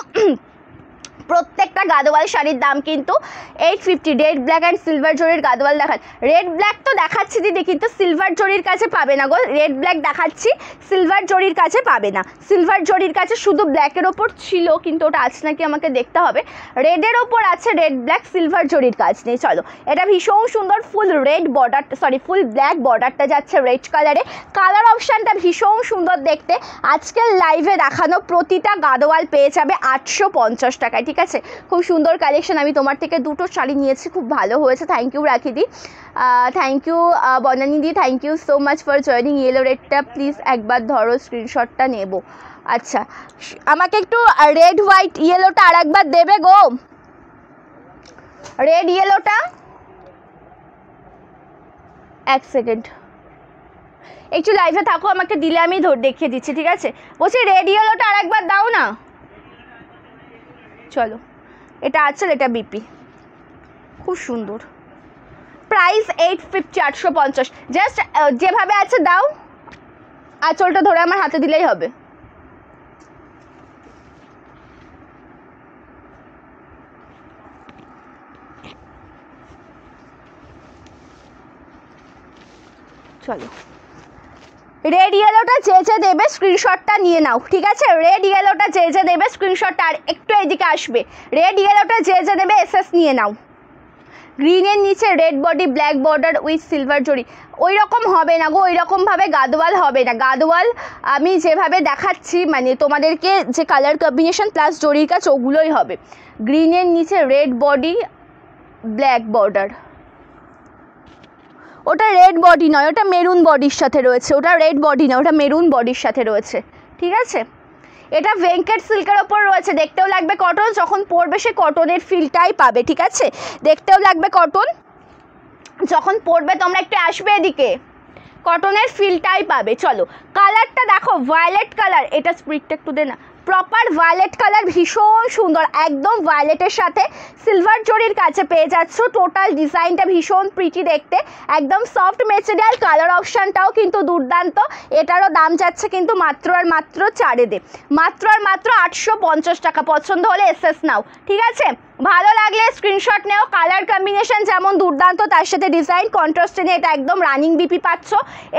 প্রত্যেকটা গাদোয়াল শাড়ির দাম কিন্তু 850। রেড ব্ল্যাক অ্যান্ড সিলভার জরির গাদোয়াল দেখান। রেড ব্ল্যাক তো দেখাচ্ছি দিদি, কিন্তু সিলভার জরির কাছে পাবে না গো। রেড ব্ল্যাক দেখাচ্ছি, সিলভার জরির কাছে পাবে না। সিলভার জরির কাছে শুধু ব্ল্যাকের ওপর ছিল, কিন্তু ওটা আছে নাকি আমাকে দেখতে হবে। রেডের ওপর আছে রেড ব্ল্যাক, সিলভার জরির কাজ নেই। চলো এটা ভীষণ সুন্দর, ফুল red border, sorry full black বর্ডারটা যাচ্ছে রেড কালারে। কালার অপশানটা ভীষণ সুন্দর দেখতে। আজকের লাইভে দেখানো প্রতিটা গাদোয়াল পেয়ে যাবে 850 টাকায়, ঠিক আছে। খুব সুন্দর কালেকশন। আমি তোমার থেকে দুটো শাড়ি নিয়েছি, খুব ভালো হয়েছে, থ্যাংক ইউ রাখিদি, thank you Banani di, thank you so much for joining. Yellow রেডটা প্লিজ একবার ধরো, স্ক্রিনশটটা নেব। আচ্ছা আমাকে একটু রেড হোয়াইট ইয়েলোটা আর একবার দেবে গো, রেড ইয়েলোটা। এক সেকেন্ড একটু লাইভে থাকো, আমাকে দিলে আমি দেখিয়ে দিচ্ছি, ঠিক আছে। বলছি রেড ইয়েলোটা আর একবার দাও না। চলো এটা আঁচল, এটা বিপি, খুব সুন্দর। প্রাইস 850, 850। জাস্ট যেভাবে আছে দাও, আঁচলটা ধরে আমার হাতে দিলেই হবে। চলো রেড ইয়েলোটা যে দেবে স্ক্রিনশটটা নিয়ে নাও, ঠিক আছে। রেড ইয়েলোটা যে দেবে স্ক্রিনশটটা, আর একটু এদিকে আসবে, রেড ইয়েলোটা যে দেবে এসএস নিয়ে নাও। গ্রিনের নিচে red body black border with silver জরি, ওই রকম হবে না গো, ওই রকমভাবে গাদোয়াল হবে না। গাদোয়াল আমি যেভাবে দেখাচ্ছি, মানে তোমাদেরকে যে কালার কম্বিনেশন প্লাস জরির কাজ ওগুলোই হবে। গ্রিনের নিচে রেড বডি ব্ল্যাক বর্ডার, ওটা রেড বডি নয়, ওটা মেরুন বডির সাথে রয়েছে, ওটা রেড বডি নয়, ওটা মেরুন বডির সাথে রয়েছে, ঠিক আছে। এটা ভেঙ্কেট সিল্কের ওপর রয়েছে, দেখতেও লাগবে কটন, যখন পরবে সে কটনের ফিলটাই পাবে, ঠিক আছে। দেখতেও লাগবে কটন, যখন পরবে তোমরা একটু আসবে এদিকে, কটনের ফিলটাই পাবে। চলো কালারটা দেখো, ভায়োলেট কালার, এটা স্প্রিটটা একটু দে না, প্রপার ভায়োলেট কালার, ভীষণ সুন্দর, একদম ভায়োলেটের সাথে সিলভার জরির কাছে পেয়ে যাচ্ছ। টোটাল ডিজাইনটা ভীষণ প্রিটি দেখতে, একদম সফট মেটেরিয়াল, কালার অপশানটাও কিন্তু দুর্দান্ত। এটারও দাম যাচ্ছে কিন্তু মাত্র আর মাত্র 4 মাত্র আর মাত্র 850 টাকা। পছন্দ হলে এসএস নাও, ঠিক আছে। ভালো লাগলে স্ক্রিনশট নেও। কালার কম্বিনেশন যেমন দুর্দান্ত, তার সাথে ডিজাইন কন্ট্রাস্টে নিয়ে এটা একদম রানিং বিপি পাচ্ছ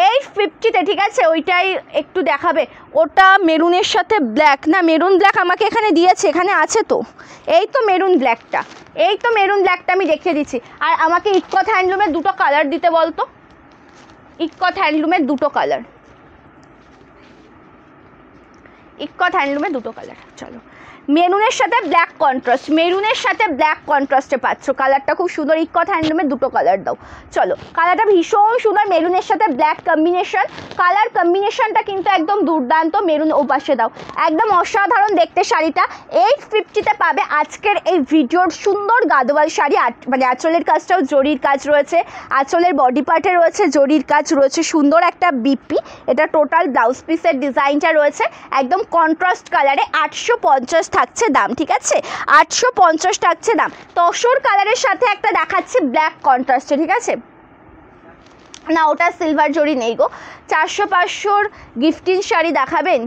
850-তে, ঠিক আছে। ওইটাই একটু দেখাবে, ওটা মেরুনের সাথে ব্ল্যাক না, মেরুন ব্ল্যাক আমাকে এখানে দিয়েছে, এখানে আছে তো, এই তো মেরুন ব্ল্যাকটা, এই তো মেরুন ব্ল্যাকটা আমি দেখিয়ে দিচ্ছি। আর আমাকে ইকত হ্যান্ডলুমের দুটো কালার দিতে বলতো, ইকত হ্যান্ডলুমের দুটো কালার, ইকত হ্যান্ডলুমের দুটো কালার। চলো মেরুনের সাথে ব্ল্যাক কন্ট্রাস্ট, মেরুনের সাথে ব্ল্যাক কন্ট্রাস্টে পাচ্ছ, কালারটা খুব সুন্দর। ইকত হ্যান্ডলুমের দুটো কালার দাও। চলো কালারটা ভীষণ সুন্দর, মেরুনের সাথে ব্ল্যাক কম্বিনেশন, কালার কম্বিনেশনটা কিন্তু একদম দুর্দান্ত। মেরুন ওপাশে দাও, একদম অসাধারণ দেখতে শাড়িটা। 850-তে পাবে আজকের এই ভিডিওর সুন্দর গাদোয়াল শাড়ি। মানে আঁচলের কাজটাও জরির কাজ রয়েছে, আঁচলের বডি পার্টে রয়েছে জরির কাজ রয়েছে, সুন্দর একটা বিপি। এটা টোটাল ব্লাউজ পিসের ডিজাইনটা রয়েছে একদম কন্ট্রাস্ট কালারে। 850 থাকছে দাম, ঠিক আছে। 850 থাকছে দাম। তসর কালারের সাথে একটা দেখাচ্ছি ব্ল্যাক কন্ট্রাস্টে, ঠিক আছে না, ওটা সিলভার জরি নেই গো। 400-500 গিফটিং শাড়ি দেখাবেন।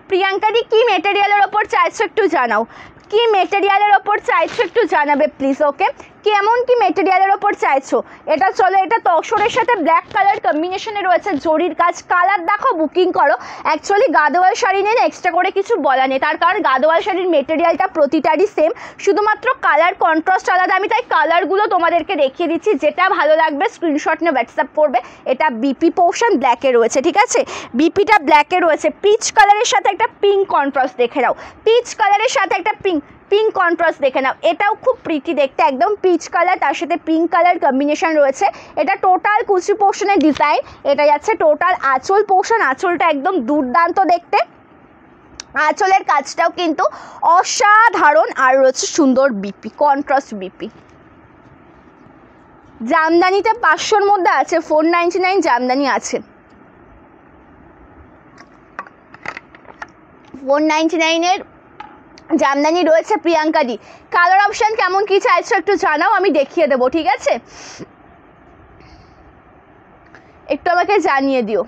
প্রিয়াঙ্কাদি কি মেটেরিয়ালের ওপর চাইছো একটু জানাও, কি মেটেরিয়ালের ওপর চাইছো একটু জানাবে প্লিজ। ওকে কেমন কি মেটেরিয়ালের ওপর চাইছো এটা। চলো এটা তসরের সাথে ব্ল্যাক কালার কম্বিনেশনে রয়েছে, জরির কাজ। কালার দেখো, বুকিং করো। অ্যাকচুয়ালি গাদোয়াল শাড়ি নিয়ে এক্সট্রা করে কিছু বলা নেই, তার কারণ গাদোয়াল শাড়ির মেটেরিয়ালটা প্রতিটারই সেম, শুধুমাত্র কালার কন্ট্রাস্ট আলাদা। আমি তাই কালারগুলো তোমাদেরকে দেখিয়ে দিচ্ছি, যেটা ভালো লাগবে স্ক্রিনশট নিয়ে হোয়াটসঅ্যাপ করবে। এটা বিপি পোর্শন ব্ল্যাকে রয়েছে, ঠিক আছে, বিপিটা ব্ল্যাকে রয়েছে। পিচ কালারের সাথে একটা পিঙ্ক কন্ট্রাস্ট দেখে নাও, পিচ কালারের সাথে একটা পিঙ্ক, পিঙ্ক কন্ট্রাস্ট দেখে নাও, এটাও খুব প্রিটি দেখতে, একদম পিচ কালার তার সাথে পিঙ্ক কালার কম্বিনেশন রয়েছে। এটা টোটাল কুচি পোর্শনের ডিজাইন, এটা যাচ্ছে টোটাল আঁচল পোর্শন, আঁচলটা একদম দুর্দান্ত দেখতে, আঁচলের কাজটাও কিন্তু অসাধারণ, আর রয়েছে সুন্দর বিপি, কন্ট্রাস্ট বিপি। জামদানিতে 500-র মধ্যে আছে, 499 জামদানি আছে, 499-এর জামদানি রয়েছে। প্রিয়াঙ্কা দি, কালার অপশান কেমন কি চাইছো একটু জানাও, আমি দেখিয়ে দেবো, ঠিক আছে? একটু আমাকে জানিয়ে দিও।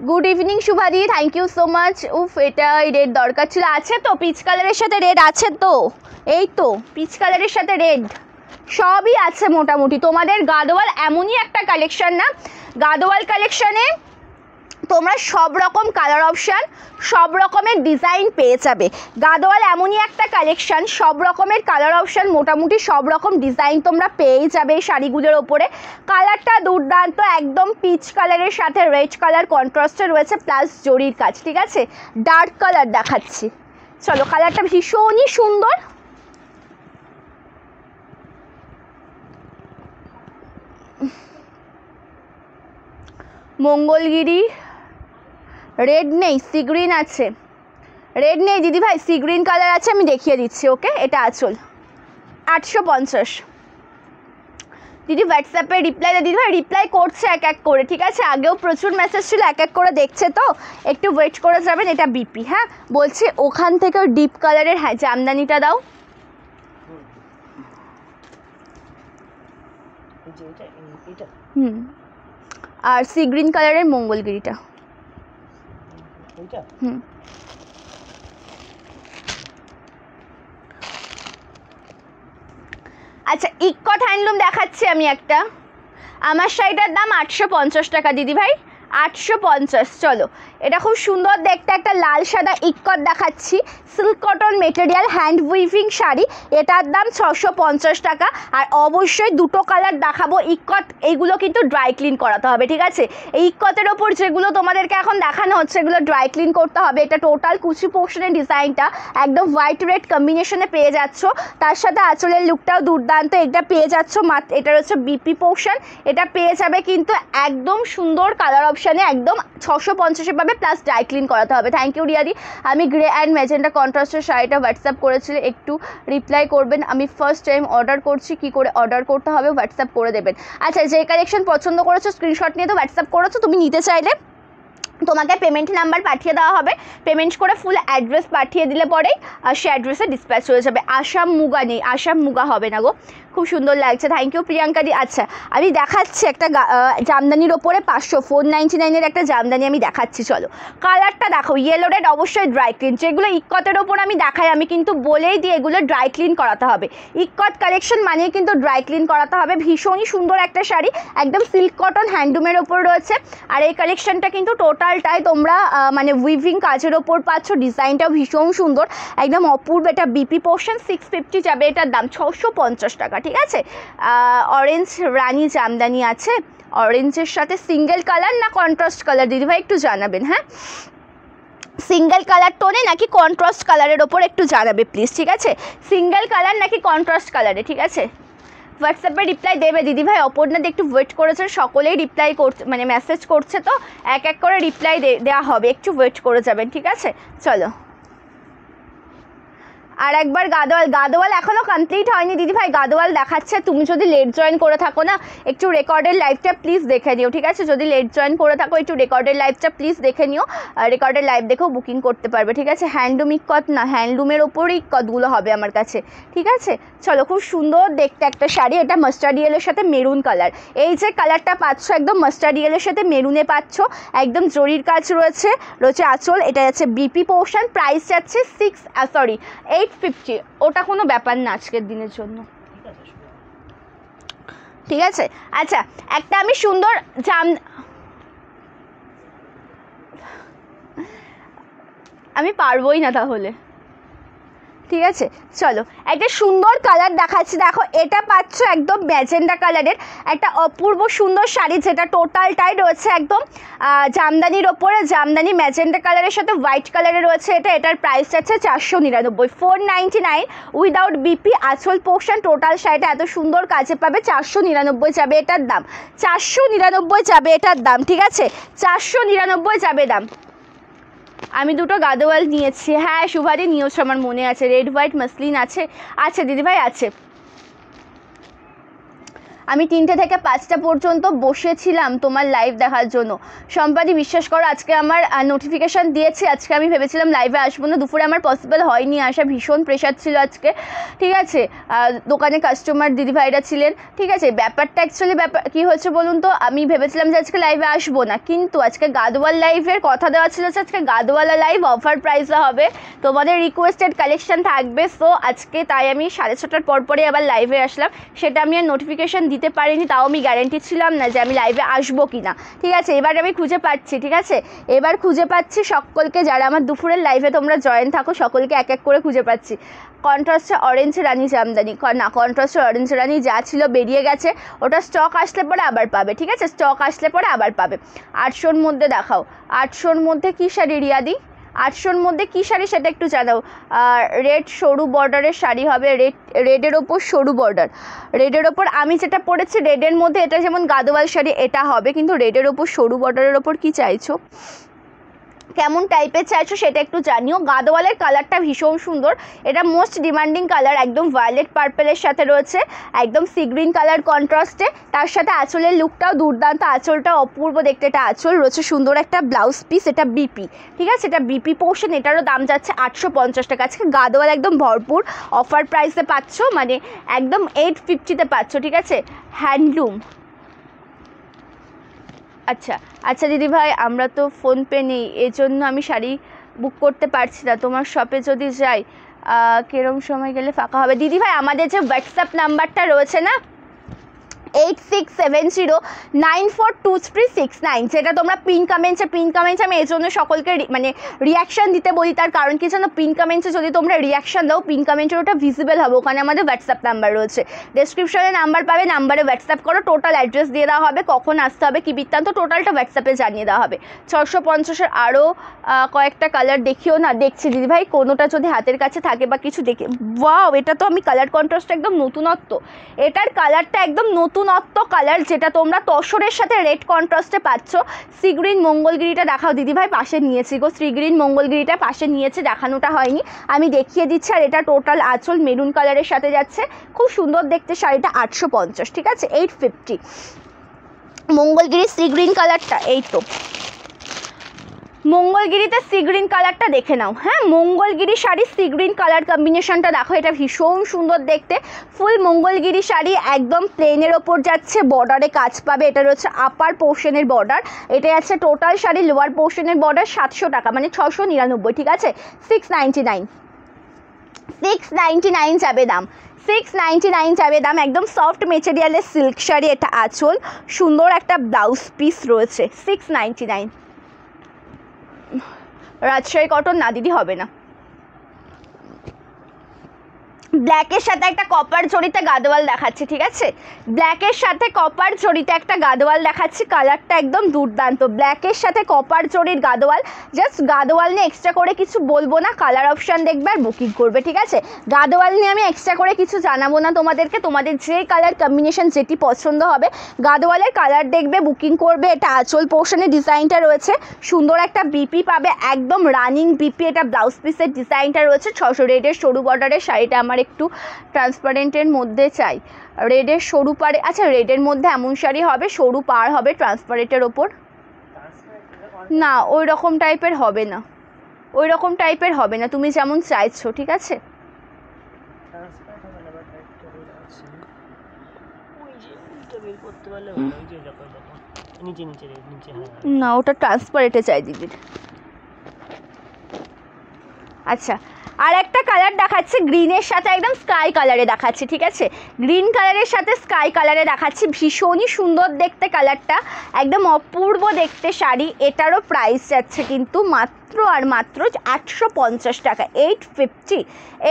গুড ইভিনিং শুভাদি, থ্যাংক ইউ সো মাচ। উফ, এটা রেড দরকার ছিল, আছে তো পিচ কালারের সাথে রেড আছে তো, এই তো পিচ কালারের সাথে রেড সবই আছে মোটামুটি। তোমাদের গাদোয়াল এমনই একটা কালেকশন না, গাদোয়াল কালেকশনে তোমরা সব রকম কালার অপশান, সব রকমের ডিজাইন পেয়ে যাবে। গাদোয়াল এমনই একটা কালেকশান, সব রকমের কালার অপশান, মোটামুটি সব রকম ডিজাইন তোমরা পেয়েই যাবে এই শাড়িগুলোর ওপরে। কালারটা দুর্দান্ত, একদম পিচ কালারের সাথে রেড কালার কন্ট্রাস্টে রয়েছে, প্লাস জরির কাজ, ঠিক আছে? ডার্ক কালার দেখাচ্ছি, চলো। কালারটা ভীষণই সুন্দর, মঙ্গলগিরি রেড নেই, সি গ্রিন আছে। রেড নেই দিদিভাই, সি গ্রিন কালার আছে, আমি দেখিয়ে দিচ্ছি। ওকে, এটা আঁচল 850। দিদি হোয়াটসঅ্যাপে রিপ্লাই দে, দিদিভাই রিপ্লাই করছে এক এক করে, ঠিক আছে? আগেও প্রচুর মেসেজ ছিল, এক এক করে দেখছে, তো একটু ওয়েট করে যাবেন। এটা বিপি, হ্যাঁ বলছি, ওখান থেকে ডিপ কালারের হ্যাঁ জামদানিটা দাও। আর সি গ্রিন কালারের মঙ্গলগিরিটা। আচ্ছা, ইক্কট হ্যান্ডলুম দেখাচ্ছি আমি একটা, আমার শাড়িটার দাম 850 টাকা দিদি ভাই, 850। চলো, এটা খুব সুন্দর দেখতে একটা লাল সাদা ইক্কট দেখাচ্ছি, silk cotton material hand weaving sari, এটার দাম 650 টাকা। আর অবশ্যই দুটো কালার দেখাবো ইক্কট, এইগুলো কিন্তু ড্রাই ক্লিন করাতে হবে, ঠিক আছে? এই ইক্কটের ওপর যেগুলো তোমাদেরকে এখন দেখানো হচ্ছে এগুলো ড্রাই ক্লিন করতে হবে। এটা টোটাল কুচি পোর্শনের ডিজাইনটা একদম হোয়াইট রেড কম্বিনেশনে পেয়ে যাচ্ছ, তার সাথে আঁচলের লুকটাও দুর্দান্ত, এটা পেয়ে যাচ্ছ মাত্র, এটা হচ্ছে বিপি পোর্শন, এটা পেয়ে যাবে কিন্তু একদম সুন্দর কালার অপশানে, একদম 650-এ পাবে, প্লাস ড্রাই ক্লিন করাতে হবে। থ্যাংক ইউ রিয়াদি। আমি গ্রে অ্যান্ড ম্যাজেন্টা কন্ট্রাস্টের শাড়িটা হোয়াটসঅ্যাপ করেছিলে, একটু রিপ্লাই করবেন। আমি ফার্স্ট টাইম অর্ডার করছি, কি করে অর্ডার করতে হবে হোয়াটসঅ্যাপ করে দেবেন। আচ্ছা, যে কালেকশন পছন্দ করেছো স্ক্রিনশট নিয়ে তো হোয়াটসঅ্যাপ করেছো, তুমি নিতে চাইলে তোমাকে পেমেন্ট নাম্বার পাঠিয়ে দেওয়া হবে, পেমেন্ট করে ফুল অ্যাড্রেস পাঠিয়ে দিলে পরেই সে অ্যাড্রেসে ডিসপ্যাচ হয়ে যাবে। আসাম মুগা নেই, আসাম মুগা হবে না গো, খুব সুন্দর লাগছে, থ্যাংক ইউ প্রিয়াঙ্কা দি। আচ্ছা, আমি দেখাচ্ছি একটা জামদানির ওপরে 499-এর একটা জামদানি আমি দেখাচ্ছি, চলো কালারটা দেখো, ইয়েলো রেড, অবশ্যই ড্রাই ক্লিন। যেগুলো ইক্কটের ওপর আমি দেখাই, আমি কিন্তু বলেই দিই এগুলো ড্রাই ক্লিন করাতে হবে। ইক্কট কালেকশন মানেই কিন্তু ড্রাই ক্লিন করাতে হবে। ভীষণই সুন্দর একটা শাড়ি, একদম সিল্ক কটন হ্যান্ডলুমের ওপর রয়েছে, আর এই কালেকশনটা কিন্তু টোটালটাই তোমরা মানে উইভিং কাজের ওপর পাচ্ছ, ডিজাইনটাও ভীষণ সুন্দর, একদম অপূর্ব। এটা বিপি পোর্শন, 650 যাবে, এটার দাম 650 টাকা, ঠিক আছে? অরেঞ্জ রানী জামদানি আছে, অরেঞ্জের সাথে সিঙ্গেল কালার না কন্ট্রাস্ট কালার দিদিভাই একটু জানাবেন, হ্যাঁ সিঙ্গেল কালার টোনে নাকি কন্ট্রাস্ট কালারের ওপর একটু জানাবে প্লিজ, ঠিক আছে? সিঙ্গেল কালার নাকি কন্ট্রাস্ট কালারে, ঠিক আছে? হোয়াটসঅ্যাপে রিপ্লাই দেবে দিদিভাই, অপর্ণাদি একটু ওয়েট করেছে, সকলেই রিপ্লাই করছে, মানে মেসেজ করছে, তো এক এক করে রিপ্লাই দেওয়া হবে, একটু ওয়েট করে যাবেন, ঠিক আছে? চলো, আর একবার গাদোয়াল এখনও কমপ্লিট হয়নি দিদিভাই, গাদোয়াল দেখাচ্ছে। তুমি যদি লেট জয়েন করে থাকো না, একটু রেকর্ডের লাইভটা প্লিজ দেখে নিও, ঠিক আছে? যদি লেট জয়েন করে থাকো একটু রেকর্ডের লাইভটা প্লিজ দেখে নিও, রেকর্ডের লাইভ দেখেও বুকিং করতে পারবে, ঠিক আছে? হ্যান্ডলুম ইক্কট না, হ্যান্ডলুমের ওপরই ইক্কটগুলো হবে আমার কাছে, ঠিক আছে? চলো, খুব সুন্দর দেখতে একটা শাড়ি, এটা মাস্টার্ড ইয়েলোর সাথে মেরুন কালার। এই যে কালারটা পাচ্ছ একদম মাস্টার্ড ইয়েলোর সাথে মেরুনে পাচ্ছ, একদম জরির কাজ রয়েছে আঁচল, এটা যাচ্ছে বিপি পোর্শন, প্রাইস যাচ্ছে 850। ওটা কোনো ব্যাপার না আজকের দিনের জন্য, ঠিক আছে? আচ্ছা, একটা আমি সুন্দর আমি পারবোই না তাহলে, ঠিক আছে। চলো একটা সুন্দর কালার দেখাচ্ছি, দেখো এটা পাচ্ছ একদম ম্যাজেন্ডা কালারের একটা অপূর্ব সুন্দর শাড়ি, যেটা টোটালটাই রয়েছে একদম জামদানির ওপরে, জামদানি ম্যাজেন্ডা কালারের সাথে হোয়াইট কালারের রয়েছে। এটার প্রাইস আছে 499, 499 উইদাউট বিপি আঁচল পোর্শন। টোটাল শাড়িটা এত সুন্দর কাজে পাবে, 499 যাবে এটার দাম, 499 যাবে এটার দাম, ঠিক আছে, 499 যাবে দাম। আমি দুটো গাদোয়াল নিয়েছি, হ্যাঁ শুভাদি নিয়েছো আমার মনে আছে, রেড হোয়াইট মাসলিন আছে, আছে দিদিভাই আছে। আমি 3টে থেকে 5টা পর্যন্ত বসেছিলাম তোমার লাইভ দেখার জন্য। সম্পাদি বিশ্বাস করো আজকে আমার নোটিফিকেশান দিয়েছে, আজকে আমি ভেবেছিলাম লাইভে আসবো না, দুপুরে আমার পসিবল হয়নি আসা, ভীষণ প্রেশার ছিল আজকে, ঠিক আছে। দোকানে কাস্টমার দিদিভাইরা ছিলেন, ঠিক আছে। ব্যাপারটা অ্যাকচুয়ালি কী হয়েছে বলুন তো, আমি ভেবেছিলাম যে আজকে লাইভে আসবো না, কিন্তু আজকে গাদোয়াল লাইভের কথা দেওয়া ছিল যে আজকে গাদোয়ালা লাইভ অফার প্রাইসে হবে, তোমাদের রিকোয়েস্টেড কালেকশন থাকবে। সো আজকে তাই আমি 6:30টার পরপরই আবার লাইভে আসলাম, সেটা আমি আর নোটিফিকেশান দিতে পারিনি, তাও আমি গ্যারেন্টি ছিলাম না যে আমি লাইভে আসবো কি না, ঠিক আছে। এবার আমি খুঁজে পাচ্ছি, ঠিক আছে, এবার খুঁজে পাচ্ছি সকলকে, যারা আমার দুপুরের লাইভে তোমরা জয়েন থাকো সকলকে এক এক করে খুঁজে পাচ্ছি। কন্ট্রাস্টে অরেঞ্জ রানি জামদানি না, কন্ট্রাস্টে অরেঞ্জ রানি যা ছিল বেরিয়ে গেছে, ওটা স্টক আসলে পরে আবার পাবে, ঠিক আছে, স্টক আসলে পরে আবার পাবে। 800-র মধ্যে দেখাও, 800-র মধ্যে কী শাড়ি রিয়াদি, 800-র মধ্যে কী শাড়ি সেটা একটু জানাও। রেড সরু বর্ডারের শাড়ি হবে, রেডের ওপর সরু বর্ডার, রেডের ওপর আমি যেটা পরেছি রেডের মধ্যে, এটা যেমন গাদোয়াল শাড়ি এটা হবে, কিন্তু রেডের ওপর সরু বর্ডারের ওপর কী চাইছো, কেমন টাইপের চাইছো সেটা একটু জানিও। গাদোয়ালের কালারটা ভীষণ সুন্দর, এটা মোস্ট ডিমান্ডিং কালার, একদম ভায়োলেট পার্পেলের সাথে রয়েছে, একদম সি গ্রিন কালার কন্ট্রাস্টে, তার সাথে আঁচলের লুকটাও দুর্দান্ত, আঁচলটা অপূর্ব দেখতে, এটা আঁচল রয়েছে, সুন্দর একটা ব্লাউজ পিস, এটা বিপি, ঠিক আছে, এটা বিপি পোর্শন, এটারও দাম যাচ্ছে 850 টাকা। আজকে গাদোয়াল একদম ভরপুর অফার প্রাইসে পাচ্ছ, মানে একদম 850-তে পাচ্ছ, ঠিক আছে, হ্যান্ডলুম। আচ্ছা আচ্ছা দিদিভাই, আমরা তো ফোনপে নেই, এজন্য আমি শাড়ি বুক করতে পারছি না, তোমার শপে যদি যাই কিরম সময় গেলে ফাঁকা হবে। দিদিভাই আমাদের যে হোয়াটসঅ্যাপ নাম্বারটা রয়েছে না, 8670942369, যেটা তোমরা পিন কমেন্টসে আমি এই জন্য সকলকে মানে রিয়াকশান দিতে বলি, তার কারণ কি জানো, পিন কমেন্টসে যদি তোমরা রিয়াকশান দাও, পিন কমেন্টের ওটা ভিজিবল হবে, ওখানে আমাদের হোয়াটসঅ্যাপ নাম্বার রয়েছে, ডেসক্রিপশনে নাম্বার পাবে, নাম্বারে হোয়াটসঅ্যাপ করো, টোটাল অ্যাড্রেস দিয়ে দেওয়া হবে, কখন আসতে হবে কী বৃত্তান্ত টোটালটা হোয়াটসঅ্যাপে জানিয়ে দেওয়া হবে। 650-এর আরও কয়েকটা কালার দেখিও না, দেখছি দিদিভাই, কোনোটা যদি হাতের কাছে থাকে বা কিছু দেখে, ওয়াও এটা তো আমি কালার কন্ট্রাস্ট একদম নতুনত্ব, এটার কালারটা একদম নতুনত্ব কালার, যেটা তোমরা তসরের সাথে রেড কন্ট্রাস্টে পাচ্ছ। সি গ্রিন মঙ্গলগিরিটা দেখাও দিদিভাই, পাশে নিয়েছি গো, সি গ্রিন মঙ্গলগিরিটা পাশে নিয়েছে, দেখানোটা হয়নি, আমি দেখিয়ে দিচ্ছি। আর এটা টোটাল আঁচল মেরুন কালারের সাথে যাচ্ছে, খুব সুন্দর দেখতে শাড়িটা, 850, ঠিক আছে, 850। মঙ্গলগিরি সি গ্রিন কালারটা, এই তো মঙ্গলগিরিতে সি গ্রিন কালারটা দেখে নাও, হ্যাঁ Mangalagiri sari sea green colour কম্বিনেশনটা দেখো, এটা ভীষণ সুন্দর দেখতে, ফুল মঙ্গলগিরি শাড়ি, একদম প্লেনের ওপর যাচ্ছে, বর্ডারে কাজ পাবে, এটা রয়েছে আপার পোর্শনের বর্ডার, এটা আছে টোটাল শাড়ি লোয়ার পোর্শনের বর্ডার, 700 টাকা, মানে 699, ঠিক আছে, 699 যাবে দাম, 699 যাবে দাম, একদম সফট মেটেরিয়ালের সিল্ক শাড়ি, এটা আঁচল, সুন্দর একটা ব্লাউজ পিস রয়েছে, 699। রাজশাহী কটন না দিদি, হবে না। ব্ল্যাকের সাথে একটা কপার জড়িতে গাদোয়াল দেখাচ্ছি, ঠিক আছে, ব্ল্যাকের সাথে কপার জড়িতে একটা গাদোয়াল দেখাচ্ছি, কালারটা একদম দুর্দান্ত, ব্ল্যাকের সাথে কপার জড়ির গাদোয়াল, জাস্ট গাদোয়াল নিয়ে এক্সট্রা করে কিছু বলবো না, কালার অপশান দেখবে আর বুকিং করবে, ঠিক আছে, গাদোয়াল নিয়ে আমি এক্সট্রা করে কিছু জানাবো না তোমাদেরকে, তোমাদের যে কালার কম্বিনেশন যেটি পছন্দ হবে, গাদোয়ালের কালার দেখবে বুকিং করবে। এটা আঁচল পোর্শনের ডিজাইনটা রয়েছে, সুন্দর একটা বিপি পাবে, একদম রানিং বিপি, এটা ব্লাউজ পিসের ডিজাইনটা রয়েছে, 600 রেডের সরু বর্ডারের শাড়িটা আমার একটু ট্রান্সপারেন্টের মধ্যে চাই, রেডের সরু পাড়ে, আচ্ছা রেডের মধ্যে এমন শাড়ি হবে সরু পাড় হবে ট্রান্সপারেন্টের ওপর, না ওই রকম টাইপের হবে না, ওই রকম টাইপের হবে না, তুমি যেমন চাইছো, ঠিক আছে, না ওটা ট্রান্সপারেন্টে চাই দিদির। আচ্ছা আর একটা কালার দেখাচ্ছি, গ্রিনের সাথে একদম স্কাই কালারে দেখাচ্ছি, ঠিক আছে, গ্রিন কালারের সাথে স্কাই কালারে দেখাচ্ছি, ভীষণই সুন্দর দেখতে কালারটা, একদম অপূর্ব দেখতে শাড়ি, এটারও প্রাইস যাচ্ছে কিন্তু মাত্র মাত্র আর মাত্র 850 টাকা, 850।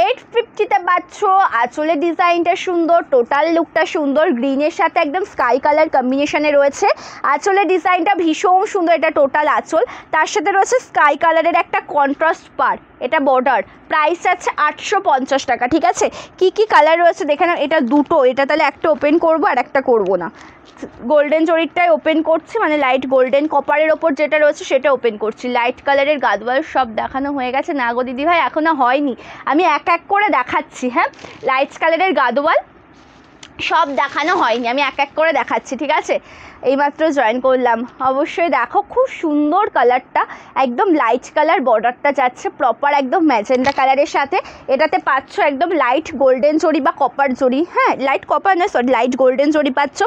850-তে পাচ্ছ। আঁচলের ডিজাইনটা সুন্দর, টোটাল লুকটা সুন্দর, গ্রিনের সাথে একদম স্কাই কালার কম্বিনেশনে রয়েছে। আঁচলের ডিজাইনটা ভীষণ সুন্দর, এটা টোটাল আঁচল, তার সাথে রয়েছে স্কাই কালারের একটা কন্ট্রাস্ট পার, এটা বর্ডার। প্রাইস আছে 850 টাকা, ঠিক আছে। কি কি কালার রয়েছে দেখে নাও। এটা দুটো, এটা তাহলে একটা ওপেন করব আর একটা করব না। গোল্ডেন জরিটাই ওপেন করছি, মানে লাইট গোল্ডেন কপারের ওপর যেটা রয়েছে সেটা ওপেন করছি। লাইট কালারের গাদওয়াল সব দেখানো হয়ে গেছে? না গো দিদিভাই, এখনও হয়নি, আমি এক এক করে দেখাচ্ছি। হ্যাঁ, লাইট কালারের গাদওয়াল সব দেখানো হয়নি, আমি এক এক করে দেখাচ্ছি, ঠিক আছে। এইমাত্র জয়েন করলাম, অবশ্যই দেখো, খুব সুন্দর কালারটা, একদম লাইট কালার, বর্ডারটা যাচ্ছে প্রপার একদম ম্যাজেন্ডা কালারের সাথে। এটাতে পাচ্ছ একদম লাইট গোল্ডেন জরি বা কপার জরি, হ্যাঁ লাইট কপার না, সরি লাইট গোল্ডেন জরি পাচ্ছ।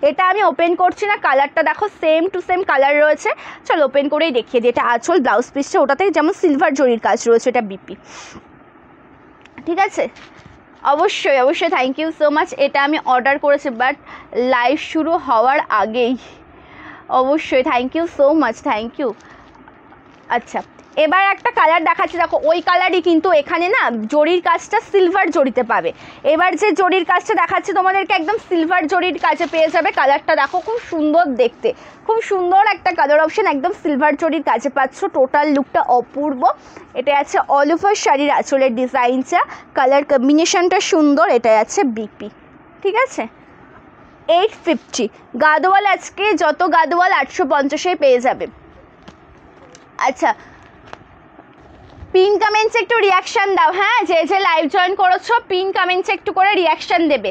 এটা আমি ওপেন করছি না, কালারটা দেখো সেম টু সেম কালার রয়েছে। চলো ওপেন করেই দেখিয়ে দিই। এটা আঁচল, ব্লাউজ পিসটা ওটাতে যেমন সিলভার জরির কাজ রয়েছে, এটা বিপি, ঠিক আছে। অবশ্যই অবশ্যই, থ্যাংক ইউ সো মাচ। এটা আমি অর্ডার করেছি বাট লাইভ শুরু হওয়ার আগেই। অবশ্যই thank you so much, thank you. আচ্ছা, এবার একটা কালার দেখাচ্ছি, দেখো ওই কালারই কিন্তু এখানে না জরির কাজটা সিলভার জরিতে পাবে। এবার যে জরির কাজটা দেখাচ্ছি তোমাদেরকে একদম সিলভার জরির কাজে পেয়ে যাবে। কালারটা দেখো, খুব সুন্দর দেখতে, খুব সুন্দর একটা কালার অপশন, একদম সিলভার জরির কাজে পাচ্ছ। টোটাল লুকটা অপূর্ব। এটা আছে অল ওভার শাড়ির আঁচলের ডিজাইনটা, কালার কম্বিনেশনটা সুন্দর। এটা আছে বিপি, ঠিক আছে। 850 গাদওয়াল, আজকে যত গাদওয়াল 850-এ পেয়ে যাবে। আচ্ছা, পিন কমেন্টসে একটু রিয়াকশান দাও। হ্যাঁ, যে যে লাইভ জয়েন করেছো পিন কমেন্টসে একটু করে রিয়াকশান দেবে।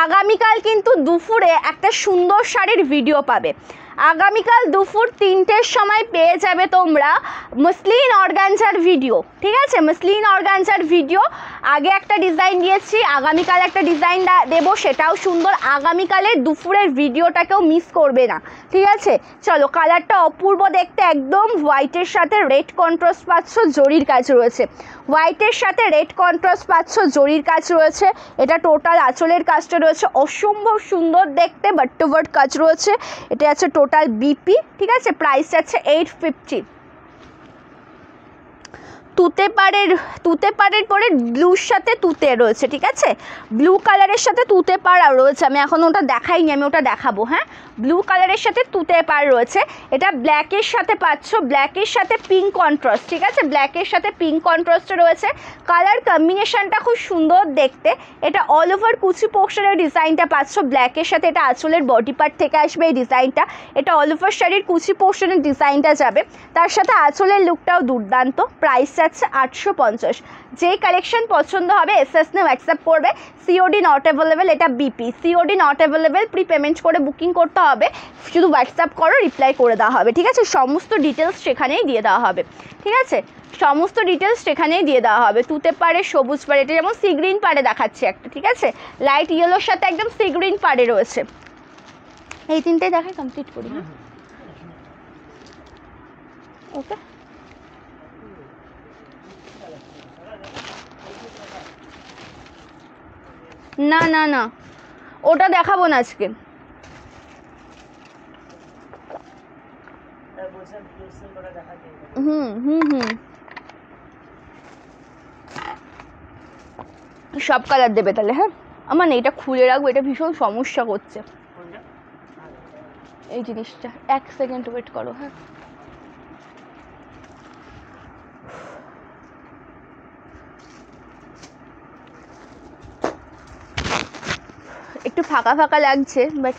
আগামীকাল কিন্তু দুপুরে একটা সুন্দর শাড়ির ভিডিও পাবে। আগামীকাল দুপুর 3টের সময় পেয়ে যাবে তোমরা মসলিন অর্গানজার ভিডিও, ঠিক আছে। মসলিন অর্গানজার ভিডিও, আগে একটা ডিজাইন দিয়েছি, আগামীকাল একটা ডিজাইন দেবো, সেটাও সুন্দর। আগামীকালের দুপুরের ভিডিওটাকেও মিস করবে না, ঠিক আছে। চলো, কালারটা অপূর্ব দেখতে, একদম হোয়াইটের সাথে রেড কন্ট্রাস্ট পাচ্ছ, জরির কাজ রয়েছে। হোয়াইটের সাথে রেড কন্ট্রাস্ট পাচ্ছ, জরির কাজ রয়েছে। এটা টোটাল আঁচলের কাজটা রয়েছে, অসম্ভব সুন্দর দেখতে, বাট টু বাট কাজ রয়েছে। এটা আছে টোটাল বিপি, ঠিক আছে। প্রাইস আছে 850। তুতে পাড়ের পরে ব্লুর সাথে তুতে রয়েছে, ঠিক আছে। ব্লু কালারের সাথে তুতে পাড়া রয়েছে, আমি এখন ওটা দেখাইনি, আমি ওটা দেখাবো। হ্যাঁ, ব্লু কালারের সাথে তুতে পাড় রয়েছে। এটা ব্ল্যাকের সাথে পাচ্ছ, ব্ল্যাকের সাথে পিঙ্ক কন্ট্রাস্ট, ঠিক আছে। ব্ল্যাকের সাথে পিঙ্ক কন্ট্রাস্ট রয়েছে, কালার কম্বিনেশনটা খুব সুন্দর দেখতে। এটা অল ওভার কুচি পোর্শনের ডিজাইনটা পাচ্ছ ব্ল্যাকের সাথে। এটা আঁচলের বডি পার্ট থেকে আসবে এই ডিজাইনটা। এটা অল ওভার শাড়ির কুচি পোর্শনের ডিজাইনটা যাবে, তার সাথে আঁচলের লুকটাও দুর্দান্ত। প্রাইস আছে 850। যেই কালেকশন পছন্দ হবে এসএসনে হোয়াটসঅ্যাপ করবে। সিওডি নট অ্যাভেলেবেল, এটা BP. COD not available, pre payment করে বুকিং করতে হবে, শুধু হোয়াটসঅ্যাপ করো, রিপ্লাই করে দেওয়া হবে, ঠিক আছে। সমস্ত ডিটেলস সেখানেই দিয়ে দেওয়া হবে, ঠিক আছে। সমস্ত ডিটেলস সেখানেই দিয়ে দেওয়া হবে। তুতে পাড়ে, সবুজ পাড়ে, এটা যেমন সি গ্রিন পাড়ে দেখাচ্ছে একটা, ঠিক আছে। লাইট ইয়েলোর সাথে একদম সি গ্রিন পাড়ে রয়েছে। এই তিনটাই দেখাই, কমপ্লিট করি। ওকে, না না না, ওটা দেখাবো না আজকে। হুম হুম হুম, সব কালার দেবে তাহলে। হ্যাঁ, আমার না এটা খুলে রাখবো, এটা ভীষণ সমস্যা করছে এই জিনিসটা। 1 সেকেন্ড ওয়েট করো। হ্যাঁ, একটু ফাঁকা ফাঁকা লাগছে, বাট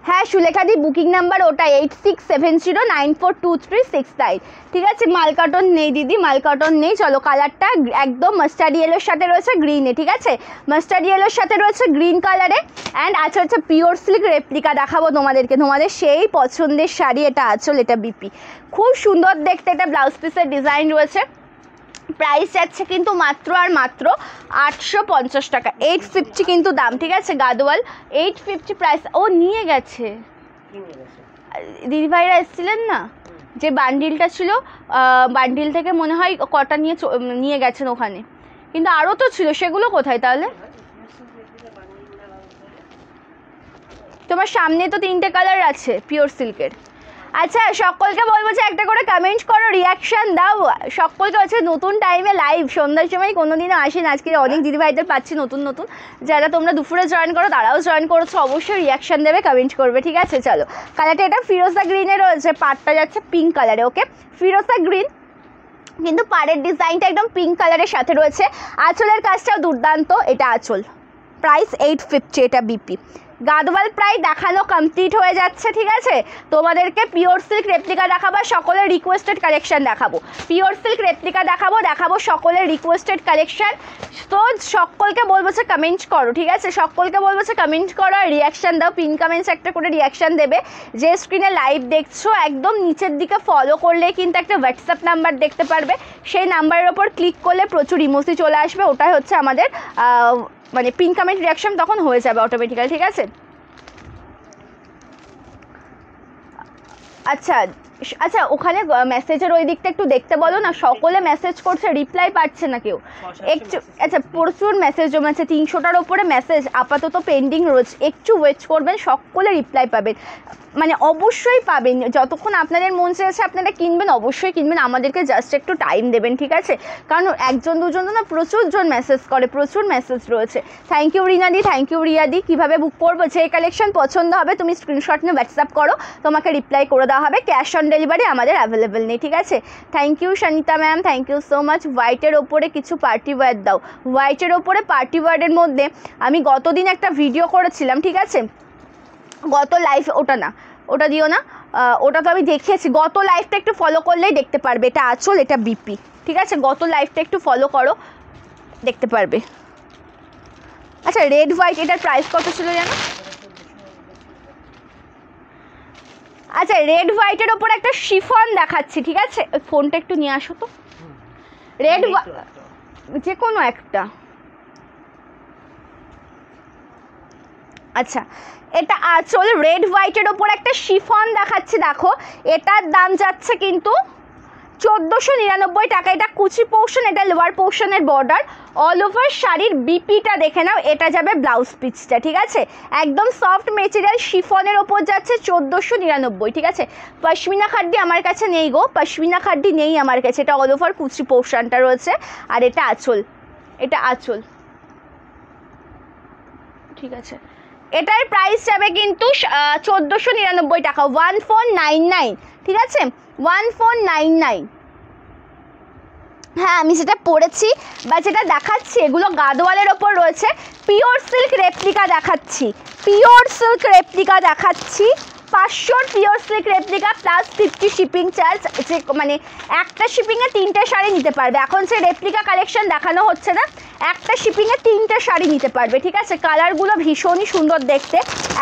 হ্যাঁ সুলেখাদি, বুকিং নাম্বার ওটা 8670942369, ঠিক আছে। মালকাটন নেই দিদি, মালকাটন নেই। চলো, কালারটা একদম মাস্টার্ড ইয়েলোর সাথে রয়েছে গ্রিনে, ঠিক আছে। মাস্টার্ড ইয়েলোর সাথে রয়েছে গ্রিন কালারে। অ্যান্ড আচ্ছা আচ্ছা, পিওর সিল্ক রেপ্লিকা দেখাবো তোমাদেরকে, তোমাদের সেই পছন্দের শাড়ি। এটা আঁচল, এটা বিপি, খুব সুন্দর দেখতে। এটা ব্লাউজ পিসের ডিজাইন রয়েছে। প্রাইস যাচ্ছে কিন্তু মাত্র আর মাত্র 850 টাকা, 850 কিন্তু দাম, ঠিক আছে। গাদওয়াল 850 প্রাইস। ও নিয়ে গেছে, দিদিভাইরা এসেছিলেন না, যে বান্ডিলটা ছিল, বান্ডিল থেকে মনে হয় কটা নিয়ে গেছেন ওখানে, কিন্তু আরও তো ছিল, সেগুলো কোথায় তাহলে? তোমার সামনে তো 3টে কালার আছে পিওর সিল্কের। আচ্ছা সকলকে বলবো যে একটা করে কমেন্ট করো, রিয়াকশান দাও। সকলকে হচ্ছে নতুন টাইমে লাইভ সন্ধ্যার সময় কোনোদিনও আসেন, আজকে অনেক দিদিভাইদের পাচ্ছি নতুন নতুন, যারা তোমরা দুপুরে জয়েন করো তারাও জয়েন করেছো, অবশ্যই রিয়াকশান দেবে, কমেন্ট করবে, ঠিক আছে। চলো কালারটা এটা ফিরোজা গ্রিনে রয়েছে, পাড়টা যাচ্ছে পিঙ্ক কালারে। ওকে, ফিরোজা গ্রিন কিন্তু পাড়ের ডিজাইনটা একদম পিঙ্ক কালারের সাথে রয়েছে। আঁচলের কাজটাও দুর্দান্ত। এটা আঁচল, প্রাইস 850, এটা বিপি। গাদওয়াল প্রায় দেখানো কমপ্লিট হয়ে যাচ্ছে, ঠিক আছে। তোমাদেরকে পিওর সিল্ক রেপ্লিকা দেখাবো, সকলের রিকোয়েস্টেড কালেকশন দেখাবো। পিওর সিল্ক রেপ্লিকা দেখাবো সকলের রিকোয়েস্টেড কালেকশন। তো সকলকে বলবো যে কমেন্ট করো, ঠিক আছে। সকলকে বলবো যে কমেন্ট করো আর রিয়াকশান দাও, পিন কমেন্টস একটা করে রিয়াকশান দেবে। যে স্ক্রিনে লাইভ দেখছো একদম নিচের দিকে ফলো করলে কিন্তু একটা হোয়াটসঅ্যাপ নাম্বার দেখতে পারবে, সেই নাম্বারের ওপর ক্লিক করলে প্রচুর ইমোজি চলে আসবে, ওটাই হচ্ছে আমাদের মানে পিন কমেন্ট রিয়াকশন তখন হয়ে যাবে অটোমেটিক্যালি, ঠিক আছে। আচ্ছা আচ্ছা, ওখানে মেসেজের ওই দিকটা একটু দেখতে বলো না, সকলে মেসেজ করছে, রিপ্লাই পাচ্ছে না কেউ একটু। আচ্ছা প্রচুর মেসেজ জমেছে, 300টার ওপরে মেসেজ আপাতত পেন্ডিং রয়েছে, একটু ওয়েট করবেন, সকলে রিপ্লাই পাবেন, মানে অবশ্যই পাবেন। যতক্ষণ আপনাদের মন চেয়েছে আপনারা কিনবেন, অবশ্যই কিনবেন, আমাদেরকে জাস্ট একটু টাইম দেবেন, ঠিক আছে। কারণ একজন দুজন না প্রচুরজন মেসেজ করে, প্রচুর মেসেজ রয়েছে। থ্যাংক ইউ রিনাদি, থ্যাংক ইউ রিয়াদি। কীভাবে বুক করবো? যে কালেকশন পছন্দ হবে তুমি স্ক্রিনশট নিয়ে হোয়াটসঅ্যাপ করো, তোমাকে রিপ্লাই করে দেওয়া হবে। ক্যাশ অন ডেলিভারি আমাদের অ্যাভেলেবেল নেই, ঠিক আছে। Thank you Sanita ma'am, thank you so much. হোয়াইটের ওপরে কিছু পার্টি ওয়্যার দাও। হোয়াইটের ওপরে পার্টি ওয়্যারের মধ্যে আমি গতদিন একটা ভিডিও করেছিলাম, ঠিক আছে, গত লাইভ, ওটা না, ওটা দিও না, ওটা তো আমি দেখিয়েছি, গত লাইভটা একটু ফলো করলেই দেখতে পারবে। এটা আঁচল, এটা বিপি, ঠিক আছে। গত লাইভটা একটু ফলো করো, দেখতে পারবে। আচ্ছা রেড হোয়াইট, এটার প্রাইস কত ছিল জানো? আচ্ছা রেড হোয়াইটের ওপর একটা শিফন দেখাচ্ছি, ঠিক আছে। ফোনটা একটু নিয়ে আসো তো। রেড যে কোনো একটা, আচ্ছা এটা আঁচল, রেড হোয়াইটের ওপর একটা শিফন দেখাচ্ছি, দেখো এটার দাম যাচ্ছে কিন্তু 1499 টাকা। এটা কুচি পোর্শন, এটা লোয়ার পোর্শনের বর্ডার, অল ওভার শাড়ির বিপিটা দেখে নাও, এটা যাবে ব্লাউজ পিসটা, ঠিক আছে। একদম সফট মেটেরিয়াল শিফনের ওপর যাচ্ছে 1499, ঠিক আছে। পশমিনা খাড্ডি আমার কাছে নেই গো, পশমিনা খাড্ডি নেই আমার কাছে, এটা অল ওভার কুচি পোর্শনটা রয়েছে, আর এটা আঁচল, এটা আঁচল, ঠিক আছে। এটার প্রাইস যাবে কিন্তু 1499 টাকা, 1499, ঠিক আছে, 1499। হ্যাঁ আমি যেটা পরেছি বা যেটা দেখাচ্ছি এগুলো গাদওয়ালের ওপর রয়েছে। পিওর সিল্ক রেপ্লিকা দেখাচ্ছি, পিওর সিল্ক রেপ্লিকা দেখাচ্ছি, 500 pure silk replica plus 50 shipping charge. যে মানে একটা শিপিংয়ে 3টে শাড়ি নিতে পারবে, এখন সে রেপ্লিকা কালেকশন দেখানো হচ্ছে না, একটা শিপিংয়ে 3টে শাড়ি নিতে পারবে, ঠিক আছে। কালারগুলো ভীষণই সুন্দর দেখতে,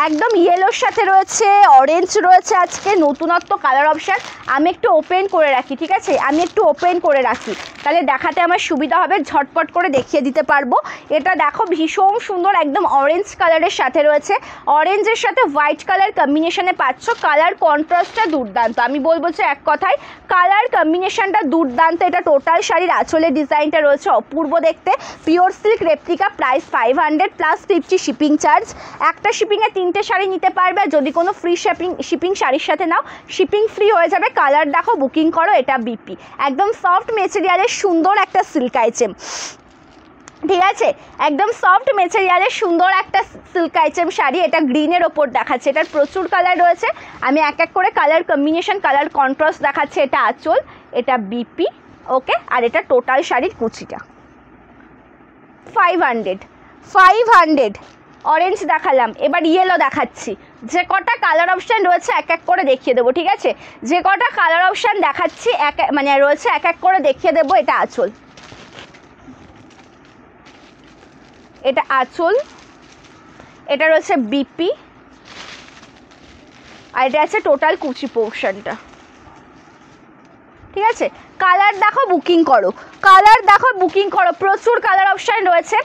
একদম ইয়েলোর সাথে রয়েছে, অরেঞ্জ রয়েছে, আজকে নতুনত্ব কালার অপশান। আমি একটু ওপেন করে রাখি, ঠিক আছে, আমি একটু ওপেন করে রাখি, তাহলে দেখাতে আমার সুবিধা হবে, ঝটপট করে দেখিয়ে দিতে পারবো। এটা দেখো ভীষণ সুন্দর, একদম অরেঞ্জ কালারের সাথে রয়েছে, অরেঞ্জের সাথে হোয়াইট কালার কম্বিনেশনে পাচ্ছ। কালার কন্ট্রাস্টটা দুর্দান্ত, আমি বলবো যে এক কথায় কালার কম্বিনেশনটা দুর্দান্ত। এটা টোটাল শাড়ির আঁচলের ডিজাইনটা রয়েছে অপূর্ব দেখতে। Pure silk replica, price 500 plus 50 shipping charge. একটা শিপিংয়ে 3টে শাড়ি নিতে পারবে, আর যদি কোনো ফ্রি শিপিং শাড়ির সাথে নাও শিপিং ফ্রি হয়ে যাবে। কালার দেখো, বুকিং করো। এটা বিপি, একদম সফট মেটেরিয়ালের সুন্দর একটা সিল্ক আইটেম, ঠিক আছে, একদম সফট মেটেরিয়ালের সুন্দর একটা সিল্ক আইটেম শাড়ি। এটা গ্রিনের ওপর দেখাচ্ছে, এটার প্রচুর কালার রয়েছে, আমি এক এক করে কালার কম্বিনেশন, কালার কন্ট্রাস্ট দেখাচ্ছে। এটা আঁচল, এটা বিপি, ওকে, আর এটা টোটাল শাড়ির কুচিটা 500। অরেঞ্জ দেখালাম, এবার ইয়েলো দেখাচ্ছি। যে কটা কালার অপশান রয়েছে এক এক করে দেখিয়ে দেবো, ঠিক আছে। যে কটা কালার অপশান দেখাচ্ছি মানে রয়েছে এক এক করে দেখিয়ে দেবো। এটা আঁচল, এটা আঁচল, এটা রয়েছে বিপি, আর এটা আছে টোটাল কুচি পোর্শনটা, ঠিক আছে। কালার দেখো বুকিং করো, কালার দেখো বুকিং করো, প্রচুর কালার অপশান রয়েছে।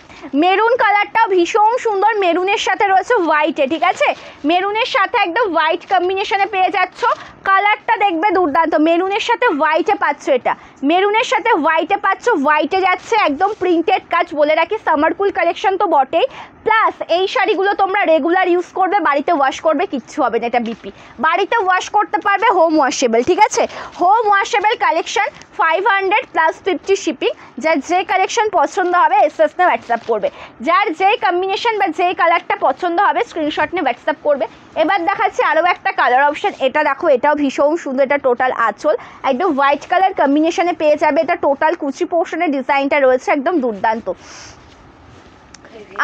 মেরুন কালারটাও ভীষণ সুন্দর, মেরুনের সাথে রয়েছে হোয়াইটে, ঠিক আছে, মেরুনের সাথে একদম হোয়াইট কম্বিনেশনে পেয়ে যাচ্ছ। কালারটা দেখবে দুর্দান্ত, মেরুনের সাথে হোয়াইটে পাচ্ছ, এটা মেরুনের সাথে হোয়াইটে পাচ্ছ, হোয়াইটে যাচ্ছে একদম প্রিন্টেড কাজ। বলে রাখি সামার কুল কালেকশন তো বটেই, প্লাস এই শাড়িগুলো তোমরা রেগুলার ইউজ করবে, বাড়িতে ওয়াশ করবে, কিচ্ছু হবে না, এটা বিপি বাড়িতে ওয়াশ করতে পারবে, হোম ওয়াশেবল, ঠিক আছে, home washable collection. 500 plus 50 shipping. যার যে কালেকশন পছন্দ হবে এসএস নিয়ে হোয়াটসঅ্যাপ করবে, যার যেই কম্বিনেশন বা যেই কালারটা পছন্দ হবে স্ক্রিনশট নিয়ে হোয়াটসঅ্যাপ করবে। এবার দেখাচ্ছি আরও একটা কালার অপশান, এটা দেখো, এটাও ভীষণ সুন্দর, এটা টোটাল আঁচল একদম হোয়াইট কালার কম্বিনেশনে পেয়ে যাবে, এটা টোটাল কুচি পোর্শনের ডিজাইনটা রয়েছে একদম দুর্দান্ত।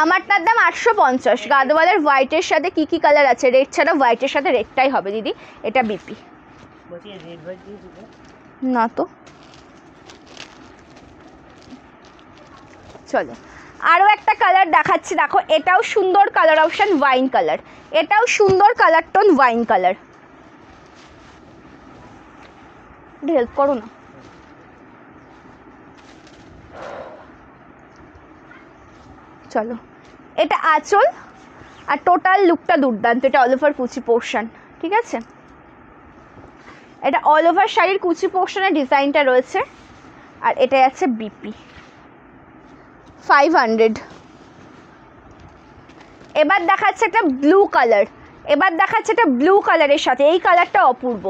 আমারটার দাম 850। গাদওয়ালের হোয়াইটের সাথে কি কি কালার আছে, রেড ছাড়া হোয়াইটের সাথে রেডটাই হবে দিদি, এটা বিপি না তো। চলো আরও একটা কালার দেখাচ্ছি, দেখো এটাও সুন্দর কালার অপশান, ওয়াইন কালার, এটাও সুন্দর colour tone wine colour. Help করো না, চলো এটা আঁচল আর টোটাল লুকটা দুর্দান্ত, এটা অল ওভার কুচি পোর্শন, ঠিক আছে, এটা অল ওভার শাড়ির কুচি পোর্শনের ডিজাইনটা রয়েছে, আর এটা আছে বিপি 500। এবার দেখাচ্ছে একটা ব্লু কালার, এবার দেখাচ্ছে একটা ব্লু কালারের সাথে, এই কালারটা অপূর্ব,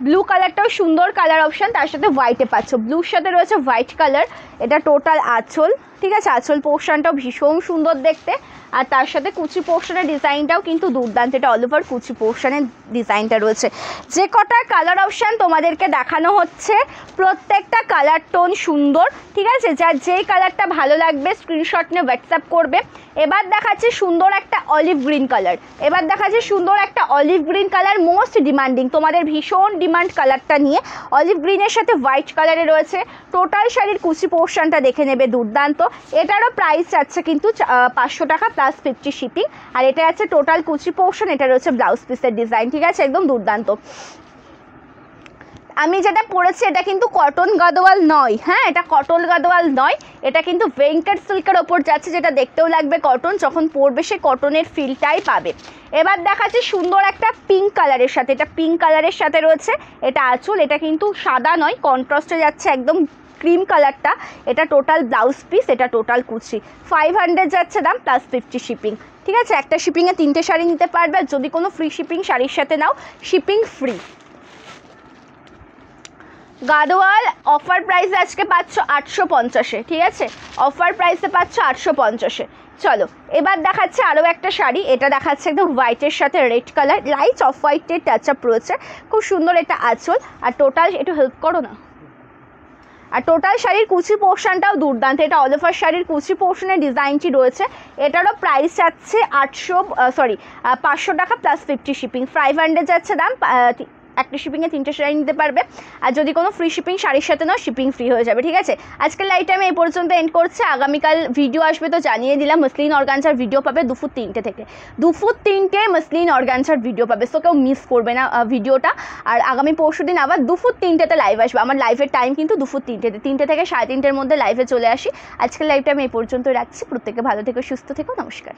ব্লু কালারটাও সুন্দর কালার অপশান, তার সাথে হোয়াইটে পাচ্ছ, ব্লুর সাথে রয়েছে হোয়াইট কালার, এটা টোটাল আঁচল, ঠিক আছে, আঁচল পোর্শনটাও ভীষণ সুন্দর দেখতে, আর তার সাথে কুচি পোর্শনের ডিজাইনটাও কিন্তু দুর্দান্ত, এটা অল ওভার কুচি পোর্শনের ডিজাইনটা রয়েছে। যে কটা কালার অপশান তোমাদেরকে দেখানো হচ্ছে প্রত্যেকটা কালার টোন সুন্দর, ঠিক আছে, যার যেই কালারটা ভালো লাগবে স্ক্রিনশট নিয়ে হোয়াটসঅ্যাপ করবে। এবার দেখাচ্ছি সুন্দর একটা অলিভ গ্রিন কালার, এবার দেখাচ্ছি সুন্দর একটা olive green colour, most demanding, তোমাদের ভীষণ ডিমান্ড কালারটা নিয়ে, অলিভ গ্রিনের সাথে হোয়াইট কালারে রয়েছে, টোটাল শাড়ির কুচি পোর্শনটা দেখে নেবে দুর্দান্ত। এটারও প্রাইস যাচ্ছে কিন্তু 500 টাকা প্লাস 50 শিপিং, আর এটা আছে টোটাল কুচি পোর্শন, এটা রয়েছে ব্লাউজ পিসের ডিজাইন, ঠিক আছে, একদম দুর্দান্ত। আমি যেটা পরেছি এটা কিন্তু কটন গাদোয়াল নয়, হ্যাঁ এটা কটন গাদোয়াল নয়, এটা কিন্তু ভেঙ্কট সিল্কের ওপর যাচ্ছে, যেটা দেখতেও লাগবে কটন, যখন পরবে সে কটনের ফিলটাই পাবে। এবার দেখাচ্ছি সুন্দর একটা পিঙ্ক কালারের সাথে, এটা পিঙ্ক কালারের সাথে রয়েছে, এটা আঁচল, এটা কিন্তু সাদা নয়, কন্ট্রাস্টে যাচ্ছে একদম ক্রিম কালারটা, এটা টোটাল ব্লাউজ পিস, এটা টোটাল কুচি 500 যাচ্ছে দাম প্লাস 50 শিপিং, ঠিক আছে, একটা শিপিংয়ে 3টে শাড়ি নিতে পারবে, আর যদি কোনো ফ্রি শিপিং শাড়ির সাথে নাও শিপিং ফ্রি। গাদোয়াল অফার প্রাইসে আজকে পাচ্ছ 850-এ, ঠিক আছে, অফার প্রাইসে পাচ্ছ 850-এ। চলো এবার দেখাচ্ছে আরও একটা শাড়ি, এটা দেখাচ্ছে একদম হোয়াইটের সাথে রেড কালার, লাইট অফ হোয়াইটের টাচ আপ রয়েছে, খুব সুন্দর, এটা আঁচল, আর টোটাল একটু হেল্প করো না, আর টোটাল শাড়ির কুচি পোর্শনটাও দুর্দান্ত, এটা অল ওভার শাড়ির কুচি পোর্শনের ডিজাইনটি রয়েছে, এটারও প্রাইস যাচ্ছে 500 টাকা প্লাস 50 শিপিং, 500 যাচ্ছে দাম, একটা শিপিংয়ে 3টে শাড়ি নিতে পারবে, আর যদি কোনো ফ্রি শিপিং শাড়ির সাথে নাও শিপিং ফ্রি হয়ে যাবে, ঠিক আছে। আজকের লাইভটা আমি এই পর্যন্ত এন্ড করছি, আগামীকাল ভিডিও আসবে তো জানিয়ে দিলাম, মসলিন অর্গানজার ভিডিও পাবে দুপুর 3টে থেকে, দুপুর 3টে মসলিন অর্গানজার ভিডিও পাবে, সো কেউ মিস করবে না ভিডিওটা। আর আগামী পরশুদিন আবার দুপুর 3টেতে লাইভ আসবে, আমার লাইভের টাইম কিন্তু দুপুর 3টেতে, 3টে থেকে 3:30-এর মধ্যে লাইভে চলে আসি। আজকের লাইভটা আমি এই পর্যন্ত রাখছি, প্রত্যেকে ভালো থেকো, সুস্থ থেকো, নমস্কার।